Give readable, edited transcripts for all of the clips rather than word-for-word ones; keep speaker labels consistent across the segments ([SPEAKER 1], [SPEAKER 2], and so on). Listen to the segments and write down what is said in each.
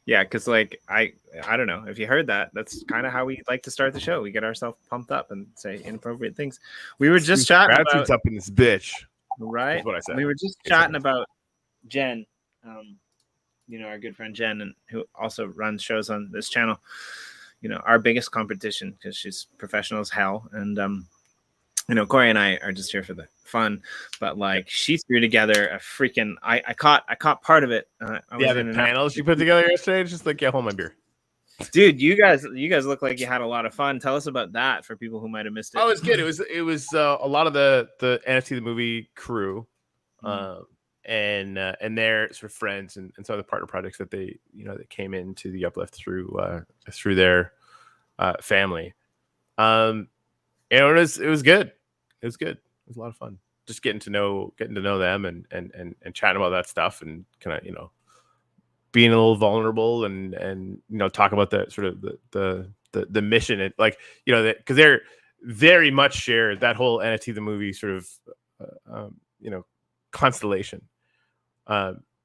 [SPEAKER 1] Yeah, because like I don't know if you heard that. That's kind of how we like to start the show. We get ourselves pumped up and say inappropriate things. We were just chatting
[SPEAKER 2] Gratitude's
[SPEAKER 1] about
[SPEAKER 2] up in this bitch.
[SPEAKER 1] right.
[SPEAKER 2] That's what I said.
[SPEAKER 1] We were just chatting about Jen, our good friend Jen, and who also runs shows on this channel. Our biggest competition because she's professional as hell, and Corey and I are just here for the fun, but like she threw together a freaking. I caught part of it.
[SPEAKER 2] The panels she put together yesterday. It's just like, yeah, hold my beer,
[SPEAKER 1] dude. You guys look like you had a lot of fun. Tell us about that for people who might have missed it.
[SPEAKER 2] Oh, it was good. It was a lot of the NFT the movie crew, and their sort of friends and some of the partner projects that they that came into the Uplift through their family. It was good. It was good. It was a lot of fun. Just getting to know them and chatting about that stuff and kind of being a little vulnerable and talk about the sort of the mission and like because they're very much shared that whole NFT the movie sort of constellation.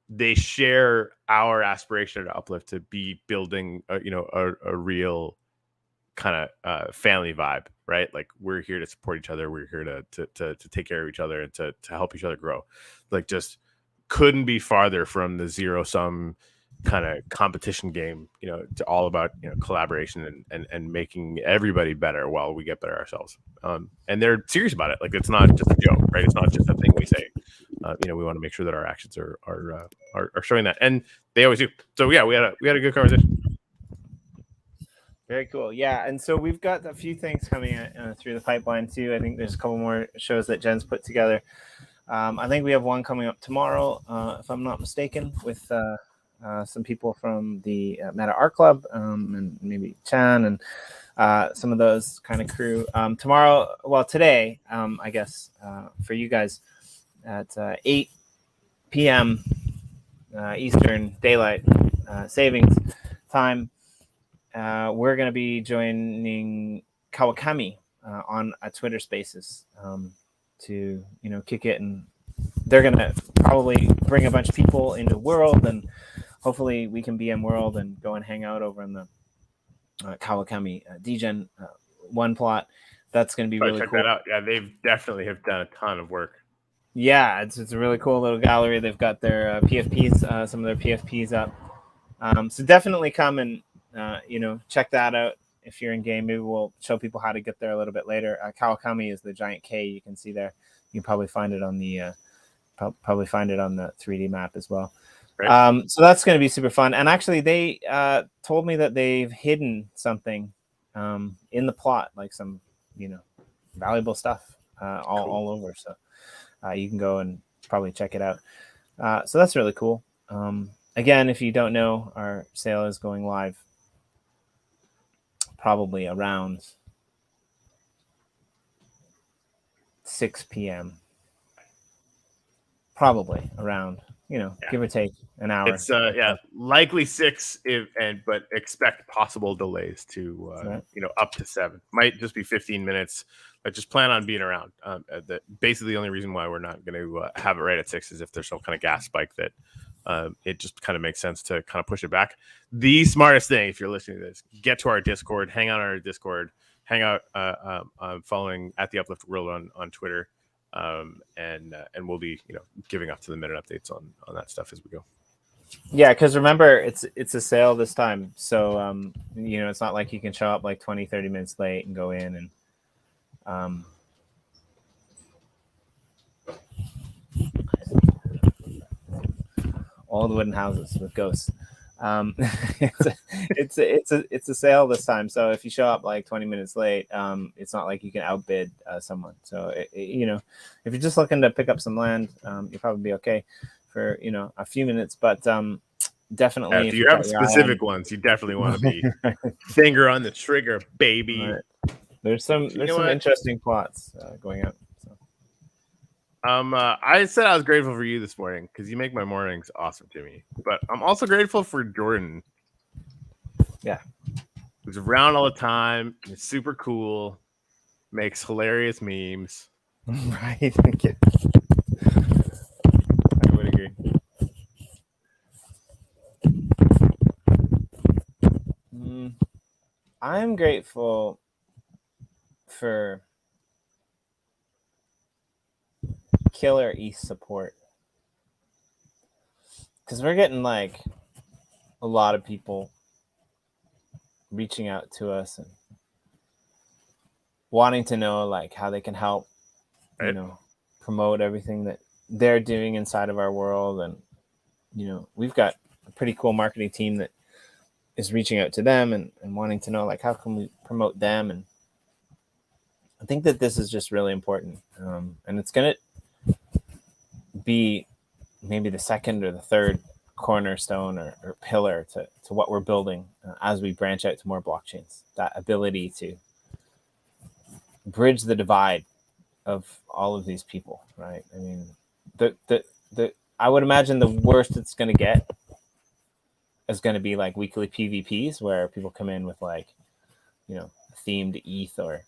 [SPEAKER 2] They share our aspiration at Uplift to be building a real kind of family vibe, right? Like we're here to support each other, we're here to take care of each other and to help each other grow. Like just couldn't be farther from the zero sum kind of competition game, to all about collaboration and making everybody better while we get better ourselves. And they're serious about it. Like it's not just a joke, right? It's not just a thing we say. We want to make sure that our actions are showing that, and they always do. So yeah, we had a good conversation.
[SPEAKER 1] Very cool. Yeah, and so we've got a few things coming through the pipeline too. I think there's a couple more shows that Jen's put together. I think we have one coming up tomorrow, if I'm not mistaken, with some people from the Meta Art Club and maybe Chan and some of those kind of crew. Today, I guess, for you guys at 8 p.m. Eastern Daylight Savings Time, we're going to be joining Kawakami on a Twitter Spaces to kick it, and they're going to probably bring a bunch of people into World, and hopefully we can be in World and go and hang out over in the Kawakami Degen-1 plot. That's going to be really
[SPEAKER 2] check
[SPEAKER 1] cool.
[SPEAKER 2] That out. Yeah, they've definitely have done a ton of work.
[SPEAKER 1] Yeah, it's a really cool little gallery. They've got their PFPs, some of their PFPs up. So definitely come and check that out if you're in game. Maybe we'll show people how to get there a little bit later. Kawakami is the giant K you can see there. You can probably find it on the 3D map as well. Right. So that's going to be super fun. And actually, they told me that they've hidden something in the plot, like some valuable stuff all over. So you can go and probably check it out. So that's really cool. Again, if you don't know, our sale is going live probably around 6 p.m. Probably around, give or take an hour.
[SPEAKER 2] It's likely 6 but expect possible delays to up to 7. Might just be 15 minutes. But just plan on being around. Basically, the only reason why we're not going to have it right at 6 is if there's some kind of gas spike that it just kind of makes sense to kind of push it back. The smartest thing, if you're listening to this, get to our Discord, hang out on our Discord, hang out following at TheUpLift World on Twitter, and we'll be giving up to the minute updates on that stuff as we go.
[SPEAKER 1] Yeah, because remember, it's a sale this time, so it's not like you can show up like 20-30 minutes late and go in and all the wooden houses with ghosts. It's a sale this time, so if you show up like 20 minutes late, it's not like you can outbid someone. So if you're just looking to pick up some land, you'll probably be okay for a few minutes. But definitely,
[SPEAKER 2] if you have specific ones, you definitely want to be finger on the trigger, baby.
[SPEAKER 1] Right. There's some interesting plots going up. So.
[SPEAKER 2] I said I was grateful for you this morning because you make my mornings awesome to me. But I'm also grateful for Jordan.
[SPEAKER 1] Yeah,
[SPEAKER 2] who's around all the time. He's super cool. Makes hilarious memes.
[SPEAKER 1] Right. Thank you. I would agree. I'm grateful for killer ETH support, because we're getting like a lot of people reaching out to us and wanting to know like how they can help,
[SPEAKER 2] Right.
[SPEAKER 1] you know, promote everything that they're doing inside of our world. And, you know, we've got a pretty cool marketing team that is reaching out to them and wanting to know like how can we promote them. And I think that this is just really important. And it's going to be maybe the second or the third cornerstone or pillar to what we're building as we branch out to more blockchains. That ability to bridge the divide of all of these people, right? I mean, I would imagine the worst it's going to get is going to be like weekly PvPs where people come in with like, you know, themed ETH or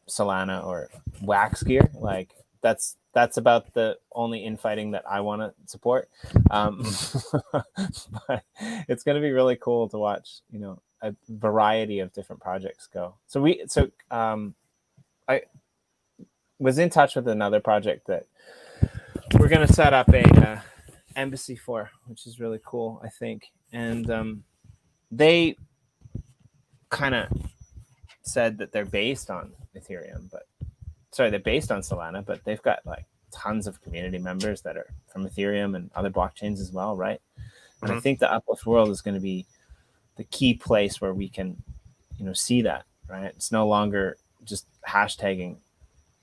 [SPEAKER 1] Solana or wax gear. Like that's about the only infighting that I want to support. But it's going to be really cool to watch, you know, a variety of different projects go. So I was in touch with another project that we're going to set up a embassy for, which is really cool, I think. And they kind of said that they're based on Ethereum, they're based on Solana, but they've got like tons of community members that are from Ethereum and other blockchains as well, right? And I think the Uplift World is going to be the key place where we can, you know, see that, right? It's no longer just hashtagging,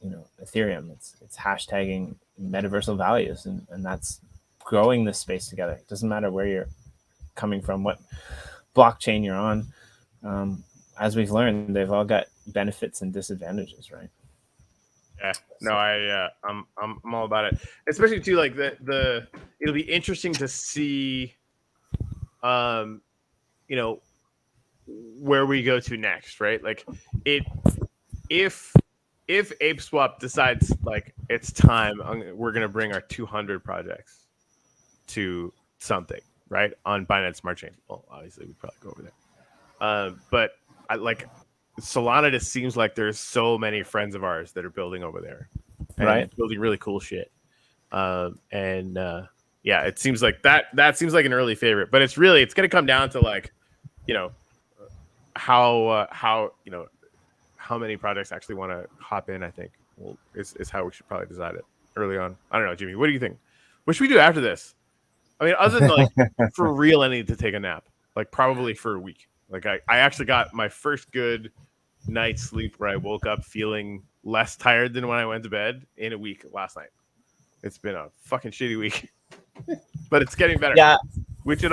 [SPEAKER 1] you know, Ethereum. It's hashtagging metaversal values, and that's growing this space together. It doesn't matter where you're coming from, what blockchain you're on. As we've learned, they've all got benefits and disadvantages, right?
[SPEAKER 2] Yeah, no, I'm all about it. Especially too, like the it'll be interesting to see, you know, where we go to next, right? Like if ApeSwap decides like it's time, we're gonna bring our 200 projects to something, right, on Binance Smart Chain. Well, obviously we probably go over there, but I like. Solana just seems like there's so many friends of ours that are building over there, and
[SPEAKER 1] right?
[SPEAKER 2] building really cool shit. Yeah, it seems like that seems like an early favorite, but it's going to come down to like, you know, how you know how many projects actually want to hop in. I think is how we should probably decide it early on. I don't know, Jimmy. What do you think? What should we do after this? I mean, other than like for real, I need to take a nap. Like probably for a week. Like I actually got my first good night's sleep where I woke up feeling less tired than when I went to bed in a week last night. It's been a fucking shitty week, but it's getting better.
[SPEAKER 1] Yeah,
[SPEAKER 2] which it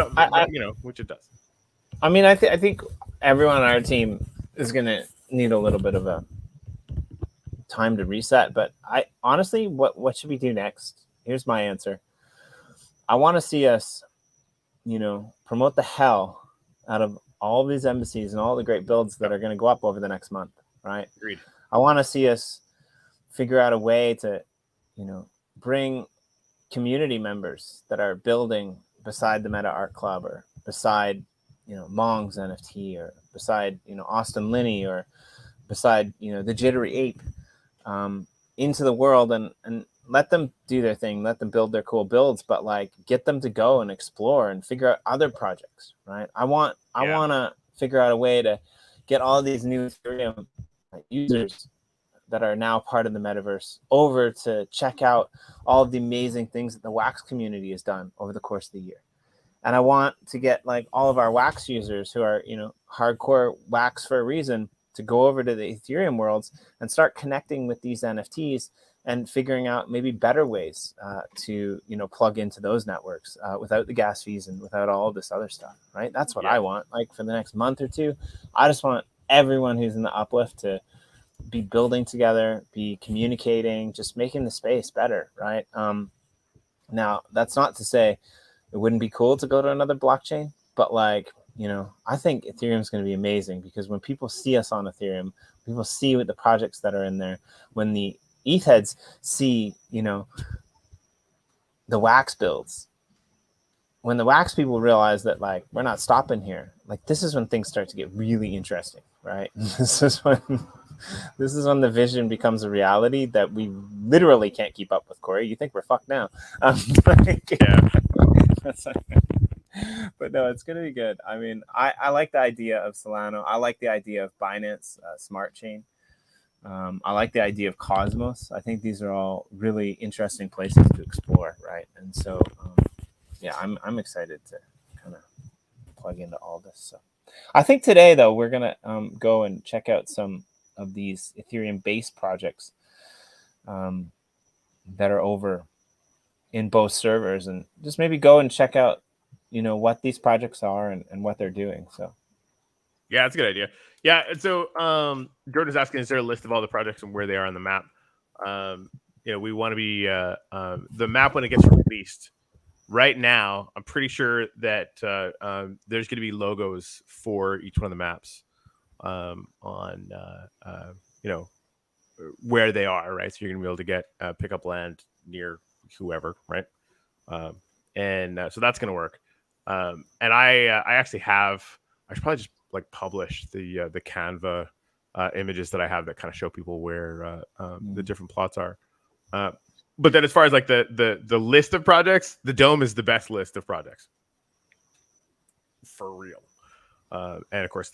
[SPEAKER 2] which it does.
[SPEAKER 1] I mean, I think everyone on our team is gonna need a little bit of a time to reset. But I honestly, what should we do next? Here's my answer. I want to see us, you know, promote the hell out of all these embassies and all the great builds that are going to go up over the next month, right?
[SPEAKER 2] Agreed.
[SPEAKER 1] I want to see us figure out a way to, you know, bring community members that are building beside the Meta Art Club or beside, you know, Mong's NFT or beside, you know, Austin Linney or beside, you know, the Jittery Ape into the world and let them do their thing, let them build their cool builds, but like get them to go and explore and figure out other projects, right? I want to figure out a way to get all these new Ethereum users that are now part of the metaverse over to check out all of the amazing things that the Wax community has done over the course of the year. And I want to get like all of our Wax users who are, you know, hardcore Wax for a reason to go over to the Ethereum worlds and start connecting with these NFTs and figuring out maybe better ways to, you know, plug into those networks without the gas fees and without all of this other stuff, right? That's what I want. Like for the next month or two, I just want everyone who's in the Uplift to be building together, be communicating, just making the space better, right? Now, that's not to say it wouldn't be cool to go to another blockchain, but like, you know, I think Ethereum is going to be amazing because when people see us on Ethereum, people see what the projects that are in there, when the ETH heads see, you know, the Wax builds, when the wax people realize that like we're not stopping here, like this is when things start to get really interesting, right? This is when the vision becomes a reality that we literally can't keep up with. Corey, you think we're fucked now?
[SPEAKER 2] Yeah.
[SPEAKER 1] But no, it's gonna be good. I mean, I like the idea of Solana. I like the idea of Binance Smart Chain. I like the idea of Cosmos. I think these are all really interesting places to explore, right? And so, yeah, I'm excited to kind of plug into all this. So, I think today though we're gonna go and check out some of these Ethereum-based projects that are over in both servers, and just maybe go and check out, what these projects are and what they're doing. So,
[SPEAKER 2] yeah, that's a good idea. Yeah, and so Jordan's asking, is there a list of all the projects and where they are on the map? We want to be the map when it gets released. Right now, I'm pretty sure that there's going to be logos for each one of the maps on where they are, right? So you're going to be able to get pick up land near whoever, right? So that's going to work. And I actually have, I should probably just like publish the Canva images that I have that kind of show people where the different plots are. But then as far as like the list of projects, the Dome is the best list of projects for real. And of course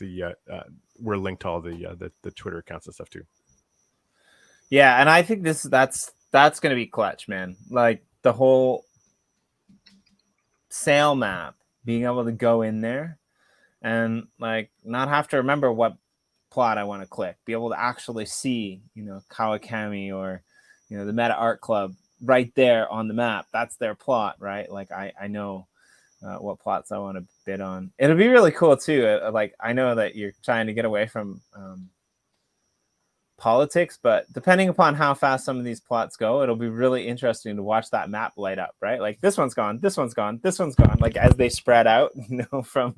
[SPEAKER 2] we're linked to all the Twitter accounts and stuff too.
[SPEAKER 1] Yeah, and I think that's going to be clutch, man. Like the whole sale map, being able to go in there and like not have to remember what plot I want to click, be able to actually see, Kawakami or, the Meta Art Club right there on the map. That's their plot, right? Like I know what plots I want to bid on. It'll be really cool too. Like I know that you're trying to get away from politics, but depending upon how fast some of these plots go, it'll be really interesting to watch that map light up, right? Like this one's gone, this one's gone, this one's gone. Like as they spread out, from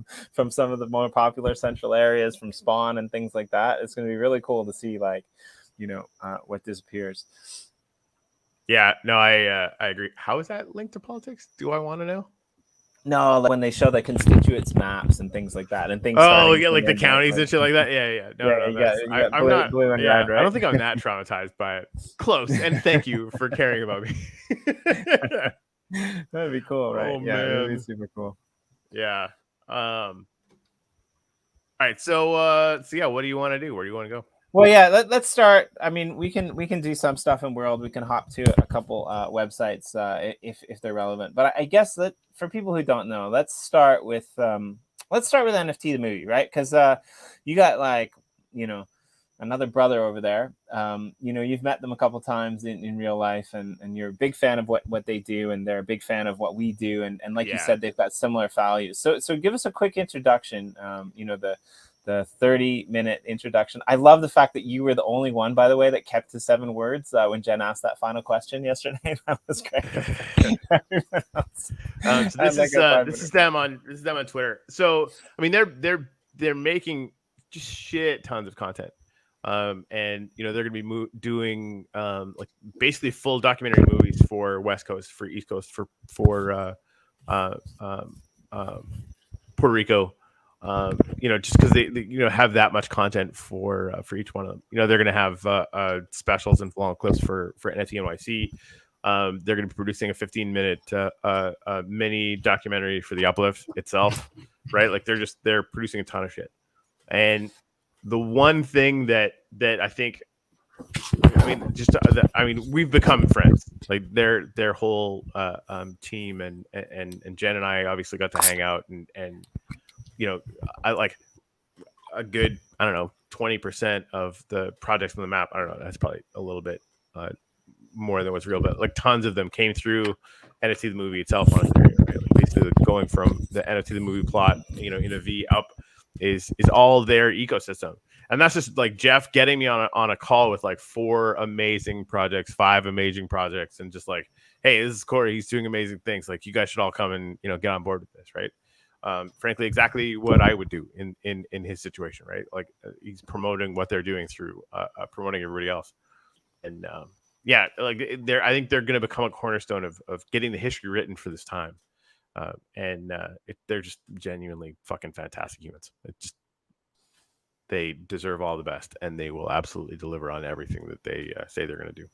[SPEAKER 1] some of the more popular central areas, from spawn and things like that. It's going to be really cool to see, like, what disappears.
[SPEAKER 2] Yeah, no, I agree. How is that linked to politics? Do I want to know?
[SPEAKER 1] No, like when they show the constituents maps and things like that, and things.
[SPEAKER 2] Oh, yeah, like the counties and shit like that. Yeah. No. I'm not.
[SPEAKER 1] Red, right?
[SPEAKER 2] I don't think I'm that traumatized by it. Close, and thank you for caring about me.
[SPEAKER 1] That'd be cool, right?
[SPEAKER 2] Oh,
[SPEAKER 1] yeah,
[SPEAKER 2] man.
[SPEAKER 1] it'd be super cool.
[SPEAKER 2] Yeah. All right. So yeah, what do you want to do? Where do you want to go?
[SPEAKER 1] Well, yeah, let's start. I mean, we can do some stuff in World. We can hop to a couple websites if they're relevant. But I guess that for people who don't know, let's start with NFT the movie, right? Because you got like another brother over there. You've met them a couple times in real life, and you're a big fan of what they do, and they're a big fan of what we do, and like you said, they've got similar values. So give us a quick introduction. The 30-minute introduction. I love the fact that you were the only one, by the way, that kept to 7 words when Jen asked that final question yesterday. That was great.
[SPEAKER 2] So this is them on Twitter. So I mean, they're making just shit tons of content, and they're gonna be doing like basically full documentary movies for West Coast, for East Coast, for Puerto Rico. Just because they have that much content for each one of them. They're gonna have specials and long clips for NFT NYC. They're gonna be producing a 15-minute mini documentary for the Uplift itself, right? Like they're producing a ton of shit. And the one thing that I think, we've become friends. Like their whole team and Jen and I obviously got to hang out and I like a good, 20% of the projects on the map. I don't know. That's probably a little bit more than what's real, but like tons of them came through NFT the movie itself on Ethereum. Right? Like basically going from the NFT the movie plot, in a V up is all their ecosystem. And that's just like Jeff getting me on a call with like 4 amazing projects, 5 amazing projects, and just like, hey, this is Corey. He's doing amazing things. Like you guys should all come and get on board with this, right? Frankly, exactly what I would do in his situation, right? Like he's promoting what they're doing through promoting everybody else, and I think they're going to become a cornerstone of getting the history written for this time. They're just genuinely fucking fantastic humans. They deserve all the best, and they will absolutely deliver on everything that they say they're going to do.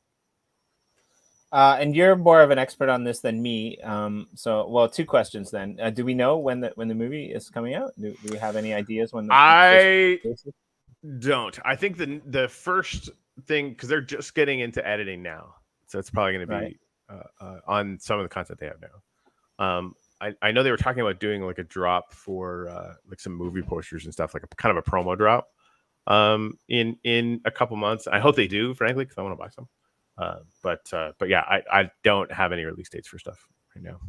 [SPEAKER 1] And you're more of an expert on this than me. So, well, two questions then. Do we know when the movie is coming out? Do we have any ideas when?
[SPEAKER 2] I don't. I think the first thing, because they're just getting into editing now, so it's probably going to be on some of the content they have now. I know they were talking about doing like a drop for like some movie posters and stuff, like a kind of a promo drop in a couple months. I hope they do, frankly, because I want to buy some. But yeah, I don't have any release dates for stuff right now.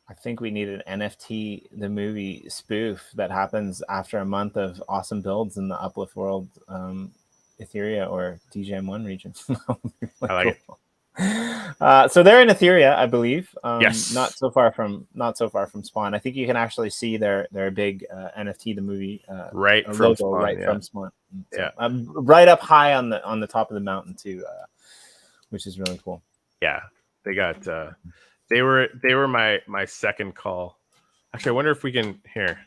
[SPEAKER 1] I think we need an NFT, the movie spoof that happens after a month of awesome builds in the Uplift World, Etheria or Degen-1 region. Really
[SPEAKER 2] I like it.
[SPEAKER 1] So they're in Etheria, I believe.
[SPEAKER 2] Yes.
[SPEAKER 1] Not so far from Spawn. I think you can actually see their big NFT, the movie,
[SPEAKER 2] right from
[SPEAKER 1] logo
[SPEAKER 2] Spawn,
[SPEAKER 1] right from Spawn. So,
[SPEAKER 2] yeah,
[SPEAKER 1] right up high on the top of the mountain too, which is really cool.
[SPEAKER 2] Yeah, they got they were my second call. Actually, I wonder if we can here.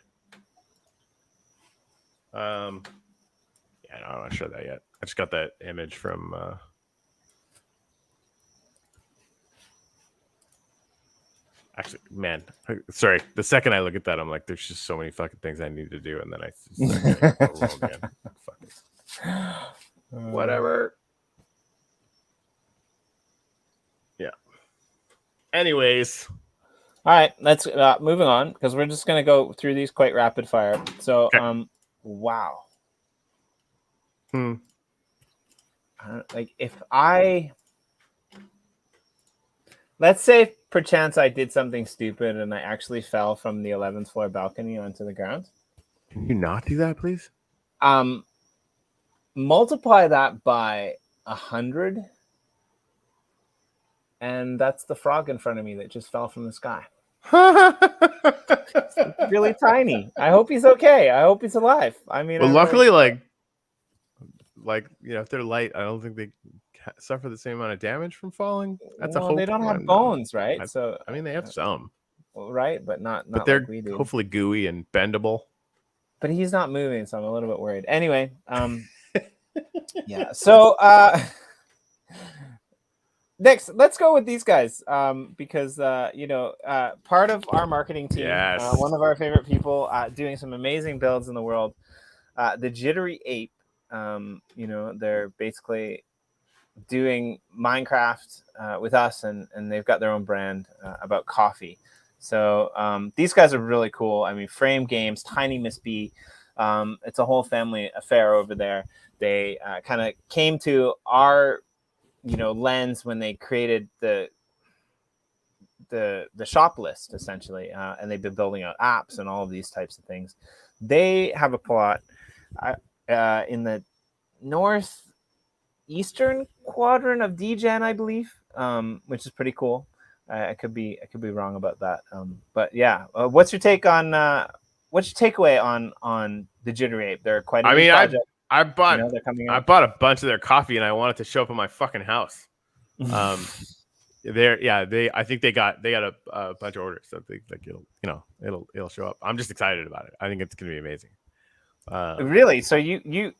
[SPEAKER 2] Yeah, no, I'm not sure that yet. I just got that image from. Actually, man, sorry. The second I look at that, I'm like, there's just so many fucking things I need to do, and then I start getting overwhelmed again. Fuck it. Whatever. Yeah. Anyways.
[SPEAKER 1] All right, let's moving on, because we're just gonna go through these quite rapid fire. So,
[SPEAKER 2] okay.
[SPEAKER 1] Wow. Like let's say perchance I did something stupid and I actually fell from the 11th floor balcony onto the ground.
[SPEAKER 2] Can you not do that, please?
[SPEAKER 1] Multiply that by 100, and that's the frog in front of me that just fell from the sky. It's really tiny. I hope he's okay. I hope he's alive. I mean,
[SPEAKER 2] well, luckily, like if they're light, I don't think they suffer the same amount of damage from falling. That's a hope.
[SPEAKER 1] They don't have bones, right?
[SPEAKER 2] So I mean, they have some,
[SPEAKER 1] right, but not.
[SPEAKER 2] But they're
[SPEAKER 1] like we do.
[SPEAKER 2] Hopefully gooey and bendable.
[SPEAKER 1] But he's not moving, so I'm a little bit worried. Anyway, yeah. So next, let's go with these guys, because part of our marketing team,
[SPEAKER 2] yes.
[SPEAKER 1] One of our favorite people, doing some amazing builds in the world, the Jittery Ape. They're basically doing Minecraft with us, and they've got their own brand about coffee. So these guys are really cool. I mean, Frame Games, Tiny Miss B, it's a whole family affair over there. They kind of came to our lens when they created the shop list, essentially, and they've been building out apps and all of these types of things. They have a plot in the northeastern quadrant of Degen, I believe, which is pretty cool. I could be wrong about that, but yeah. What's your take on what's your takeaway on the Jittery Ape? They're quite a new project.
[SPEAKER 2] I bought a bunch of their coffee, and I want it to show up in my fucking house. I think they got a bunch of orders, so it'll show up. I'm just excited about it. I think it's gonna be amazing.
[SPEAKER 1] Really? So
[SPEAKER 2] I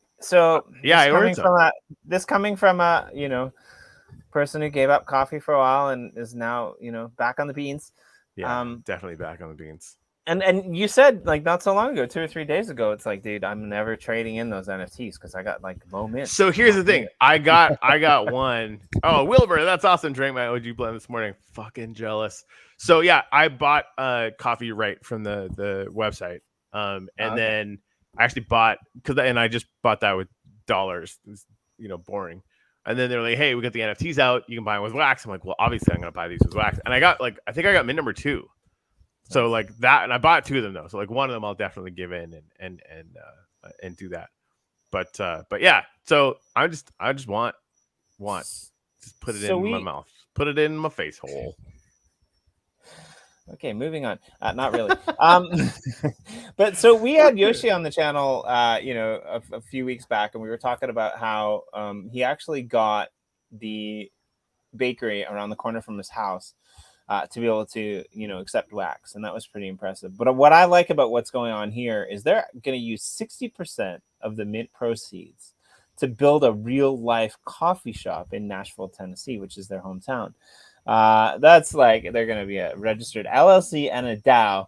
[SPEAKER 2] ordered some.
[SPEAKER 1] This coming from a person who gave up coffee for a while and is now back on the beans.
[SPEAKER 2] Yeah, definitely back on the beans.
[SPEAKER 1] And you said like not so long ago, 2 or 3 days ago, it's like, dude, I'm never trading in those NFTs because I got like low mint.
[SPEAKER 2] So here's the thing, I got one. Oh, Wilbur, that's awesome. Drank my OG blend this morning. Fucking jealous. So yeah, I bought coffee right from the website, then I actually bought I just bought that with dollars. It's, boring. And then they're like, hey, we got the NFTs out. You can buy them with wax. I'm like, well, obviously I'm gonna buy these with wax. And I think I got mint number 2. So like that, and I bought 2 of them though. So like one of them I'll definitely give in and do that. But yeah. So I just want just put it in my mouth, put it in my face hole.
[SPEAKER 1] Okay, moving on. Not really. But so we had Yoshi on the channel, a few weeks back, and we were talking about how he actually got the bakery around the corner from his house to be able to, accept wax. And that was pretty impressive. But what I like about what's going on here is they're going to use 60% of the mint proceeds to build a real life coffee shop in Nashville, Tennessee, which is their hometown. That's like they're going to be a registered LLC and a DAO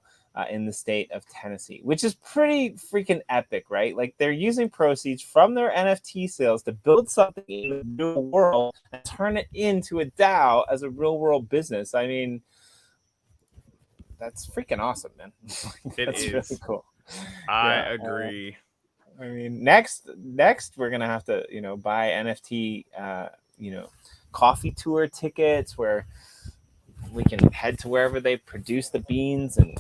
[SPEAKER 1] in the state of Tennessee, which is pretty freaking epic, right? Like they're using proceeds from their NFT sales to build something in the real world and turn it into a DAO as a real world business. I mean, that's freaking awesome, man. That's really cool.
[SPEAKER 2] I agree.
[SPEAKER 1] I mean, next we're gonna have to, buy NFT, coffee tour tickets where we can head to wherever they produce the beans and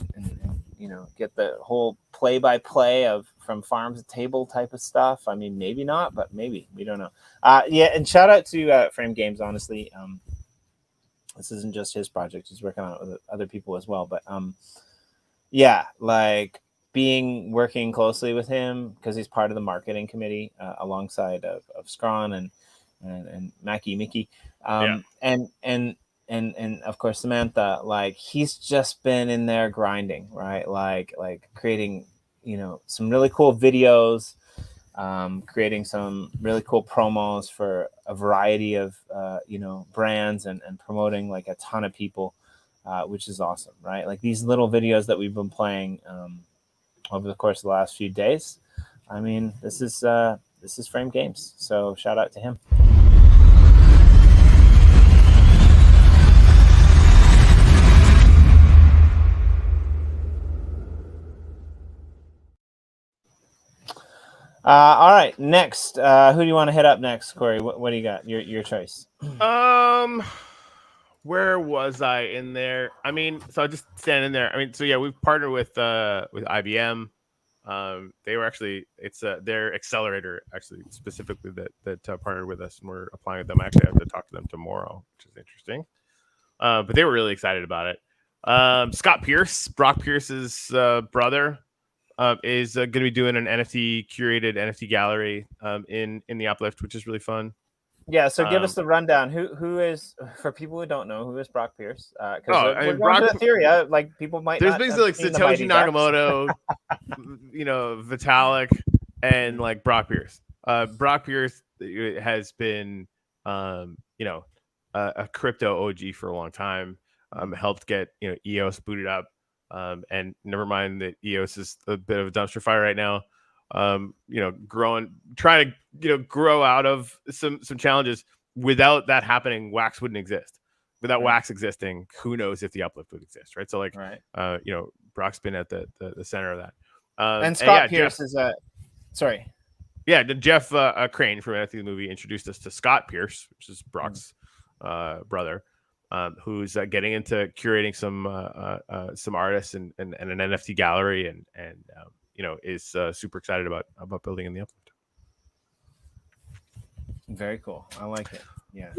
[SPEAKER 1] get the whole play-by-play of from farm to table type of stuff. I mean, maybe not, but maybe, we don't know. And shout out to Frame Games. Honestly, this isn't just his project; he's working on it with other people as well. But like working closely with him because he's part of the marketing committee alongside of Scron and Mackie Mickey, and of course Samantha. Like he's just been in there grinding, right? Like creating some really cool videos, creating some really cool promos for a variety of brands and promoting like a ton of people, which is awesome, right? Like these little videos that we've been playing over the course of the last few days. I mean, this is Frame Games, so shout out to him. All right, next. Who do you want to hit up next, Corey? What do you got? Your choice.
[SPEAKER 2] Where was I in there? I mean, so I just standing there. I mean, so yeah, we've partnered with IBM. They were actually it's their accelerator actually specifically that partnered with us, and we're applying with them. I actually have to talk to them tomorrow, which is interesting. But they were really excited about it. Scott Pierce, Brock Pierce's brother, is going to be doing an curated NFT gallery in the Uplift, which is really fun.
[SPEAKER 1] Yeah, so give us the rundown. Who is, for people who don't know, who is Brock Pierce? Because we're
[SPEAKER 2] Brock,
[SPEAKER 1] going to Etheria, like people might.
[SPEAKER 2] There's
[SPEAKER 1] not
[SPEAKER 2] basically like Satoshi Nakamoto, Vitalik, and like Brock Pierce. Brock Pierce has been, a crypto OG for a long time. Helped get EOS booted up, and never mind that EOS is a bit of a dumpster fire right now. Trying to grow out of some challenges. Without that happening, Wax wouldn't exist. Without Wax existing, who knows if the Uplift would exist, right? So like, Brock's been at the center of that.
[SPEAKER 1] And Scott Pierce is sorry.
[SPEAKER 2] Yeah, Jeff Crane from NFT the Movie introduced us to Scott Pierce, which is Brock's brother, who's getting into curating some artists and an NFT gallery and is super excited about building in the Uplift.
[SPEAKER 1] Very cool. I like it.
[SPEAKER 2] Yeah.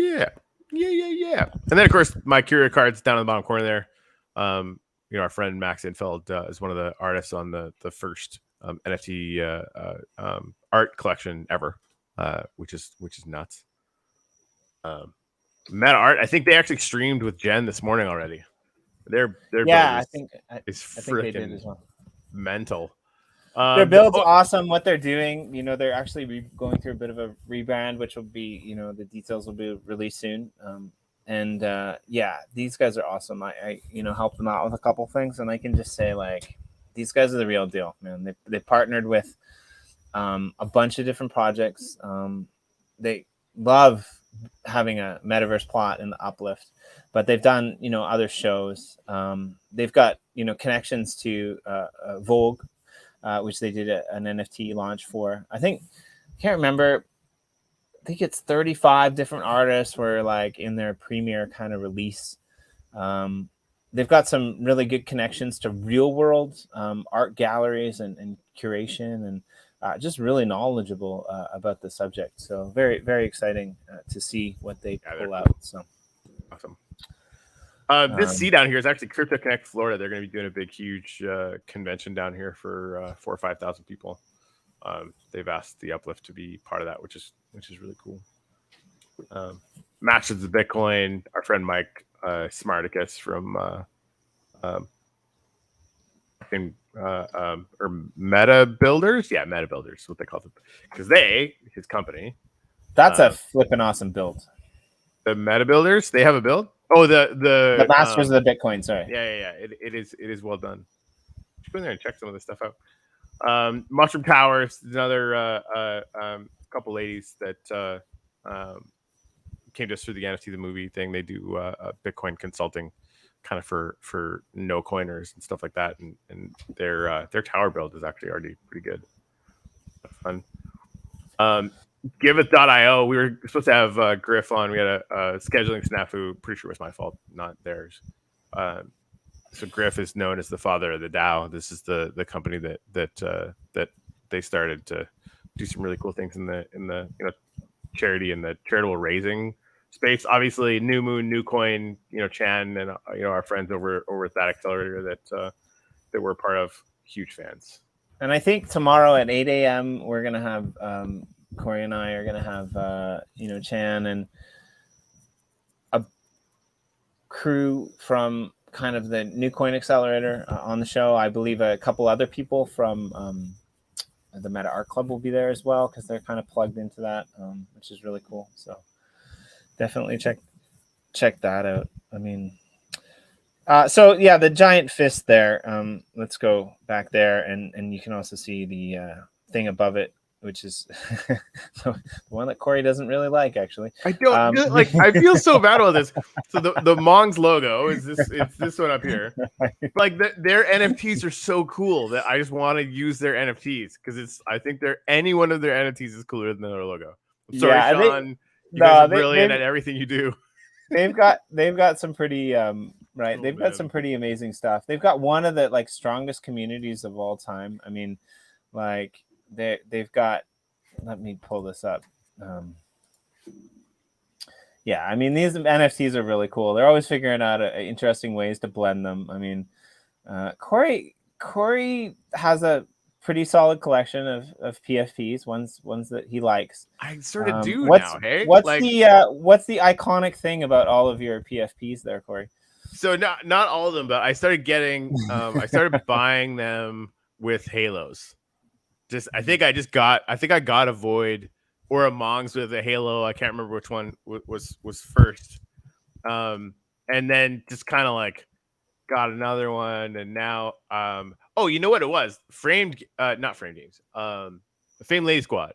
[SPEAKER 2] And then of course my curio card's down in the bottom corner there. Our friend Max Infeld is one of the artists on the first NFT art collection ever, which is nuts. Meta art. I think they actually streamed with Jen this morning already. Their
[SPEAKER 1] I think they did as well.
[SPEAKER 2] Mental.
[SPEAKER 1] Their build's awesome. What they're doing, they're actually going through a bit of a rebrand, which will be, the details will be released soon. These guys are awesome. I helped them out with a couple things, and I can just say like these guys are the real deal, man. They partnered with a bunch of different projects. They love having a metaverse plot in the Uplift, but they've done other shows. They've got connections to Vogue, which they did an NFT launch for. I can't remember. I think it's 35 different artists were like in their premiere kind of release. They've got some really good connections to real world art galleries and curation, and just really knowledgeable about the subject. So very, very exciting to see what they pull out. So
[SPEAKER 2] awesome. This C down here is actually Crypto Connect Florida. They're going to be doing a big, huge convention down here for 4,000 or 5,000 people. They've asked the Uplift to be part of that, which is really cool. Matches the Bitcoin. Our friend Mike Smarticus from or Meta Builders. Yeah, Meta Builders, what they call them, because his company.
[SPEAKER 1] That's a flippin' awesome build.
[SPEAKER 2] The Meta Builders, they have a build. Oh, the
[SPEAKER 1] Masters of the Bitcoin. Sorry.
[SPEAKER 2] Yeah. It is well done. Just go in there and check some of this stuff out. Mushroom Towers, another couple ladies that came to us through the NFT the movie thing. They do Bitcoin consulting, kind of for no coiners and stuff like that. And their tower build is actually already pretty good. That's fun. Giveth.io, we were supposed to have Griff on. We had a scheduling snafu. Pretty sure it was my fault, not theirs. So Griff is known as the father of the DAO. This is the company that they started to do some really cool things in the charity and the charitable raising space. Obviously, New Moon, New Coin, Chan, and our friends over at that accelerator that we're a part of. Huge fans.
[SPEAKER 1] And I think tomorrow at 8 a.m. we're gonna have Corey and I are gonna have Chan and a crew from kind of the New Coin Accelerator on the show. I believe a couple other people from the Meta Art Club will be there as well, because they're kind of plugged into that, which is really cool. So definitely check that out. I mean, so yeah, the giant fist there. Let's go back there, and you can also see the thing above it, which is the one that Corey doesn't really like, actually.
[SPEAKER 2] I don't I feel so bad about this. So the Mongs logo is this one up here. Like their NFTs are so cool that I just want to use their NFTs, because I think any one of their NFTs is cooler than their logo. I'm sorry, Sean. You guys are brilliant at everything you do.
[SPEAKER 1] They've got some pretty right. They've got some pretty amazing stuff. They've got one of the strongest communities of all time. I mean, they've got. Let me pull this up. Yeah, I mean, these NFTs are really cool. They're always figuring out interesting ways to blend them. I mean, Corey has a pretty solid collection of PFPs, ones that he likes.
[SPEAKER 2] I sort of do now. Hey,
[SPEAKER 1] what's the iconic thing about all of your PFPs there, Corey?
[SPEAKER 2] So not all of them, but I started getting I started buying them with halos. I think I got a Void or a Mongs with a halo. I can't remember which one was first. And then just kind of got another one, and now oh, you know what it was? Not Framed Games. Famed Lady Squad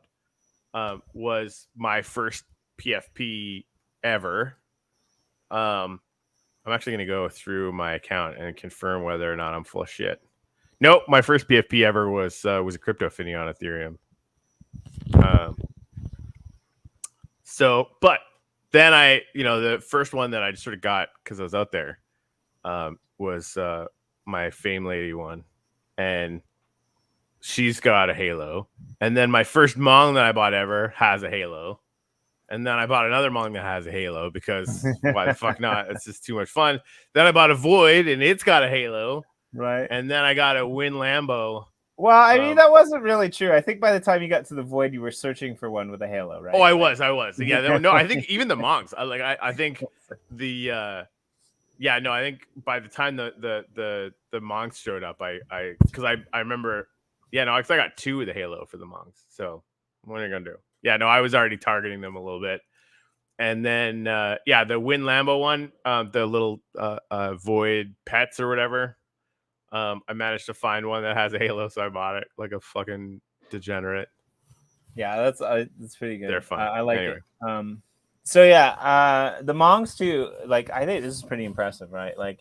[SPEAKER 2] was my first PFP ever. I'm actually gonna go through my account and confirm whether or not I'm full of shit. Nope, my first PFP ever was a crypto finny on Ethereum. But then the first one that I just sort of got because I was out there was my Fame Lady one, and she's got a halo. And then my first Mong that I bought ever has a halo. And then I bought another Mong that has a halo, because why the fuck not? It's just too much fun. Then I bought a Void, and it's got a halo.
[SPEAKER 1] Right.
[SPEAKER 2] And then I got a Win Lambo.
[SPEAKER 1] Well, I mean, that wasn't really true. I think by the time you got to the Void, you were searching for one with a halo, right?
[SPEAKER 2] Oh, I was. Yeah, no, I think even the Monks. I think the I think by the time the Monks showed up, because I remember, because I got two with a halo for the Monks. So what are you gonna do? Yeah, no, I was already targeting them a little bit. And then the Win Lambo one, the little Void pets or whatever. I managed to find one that has a halo, so I bought it like a fucking degenerate.
[SPEAKER 1] Yeah, that's pretty good.
[SPEAKER 2] They're fun.
[SPEAKER 1] I like it. So yeah, the Mongs too. I think this is pretty impressive, right? It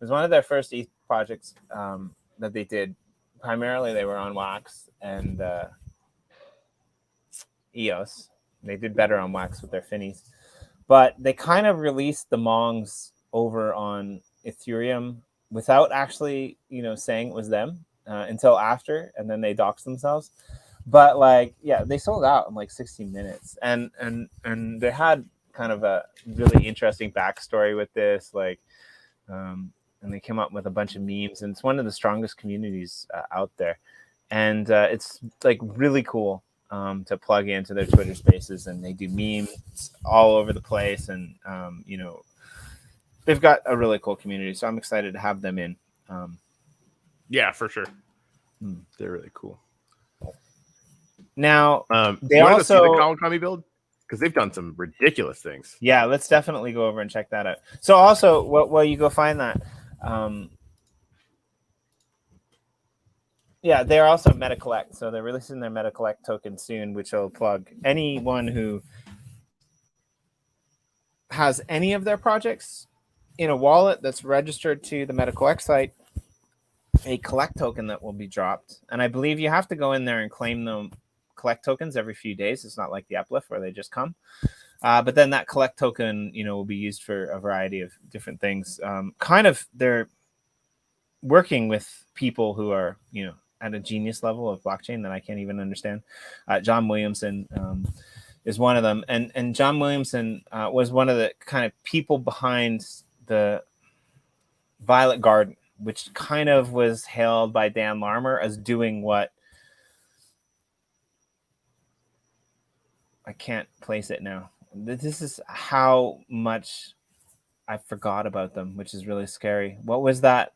[SPEAKER 1] was one of their first ETH projects that they did. Primarily, they were on Wax and EOS. They did better on Wax with their finnies, but they kind of released the Mongs over on Ethereum without actually, saying it was them until after, and then they doxed themselves. But they sold out in 16 minutes, and they had kind of a really interesting backstory with this, and they came up with a bunch of memes, and it's one of the strongest communities out there, and it's really cool to plug into their Twitter Spaces, and they do memes all over the place, and they've got a really cool community, so I'm excited to have them in.
[SPEAKER 2] Yeah, for sure. They're really cool.
[SPEAKER 1] Now, they
[SPEAKER 2] you want to
[SPEAKER 1] also
[SPEAKER 2] see the Kawakami build because they've done some ridiculous things.
[SPEAKER 1] Yeah, let's definitely go over and check that out. So also, while you go find that, yeah, they're also MetaCollect. So they're releasing their MetaCollect token soon, which will plug anyone who has any of their projects in a wallet that's registered to the MetaCollect site, a collect token that will be dropped. And I believe you have to go in there and claim them collect tokens every few days. It's not like the Uplift where they just come. But then that collect token, will be used for a variety of different things. They're working with people who are, at a genius level of blockchain that I can't even understand. John Williamson is one of them. And John Williamson was one of the kind of people behind the Violet Garden, which kind of was hailed by Dan Larmer as doing what I can't place it now. This is how much I forgot about them, which is really scary. What was that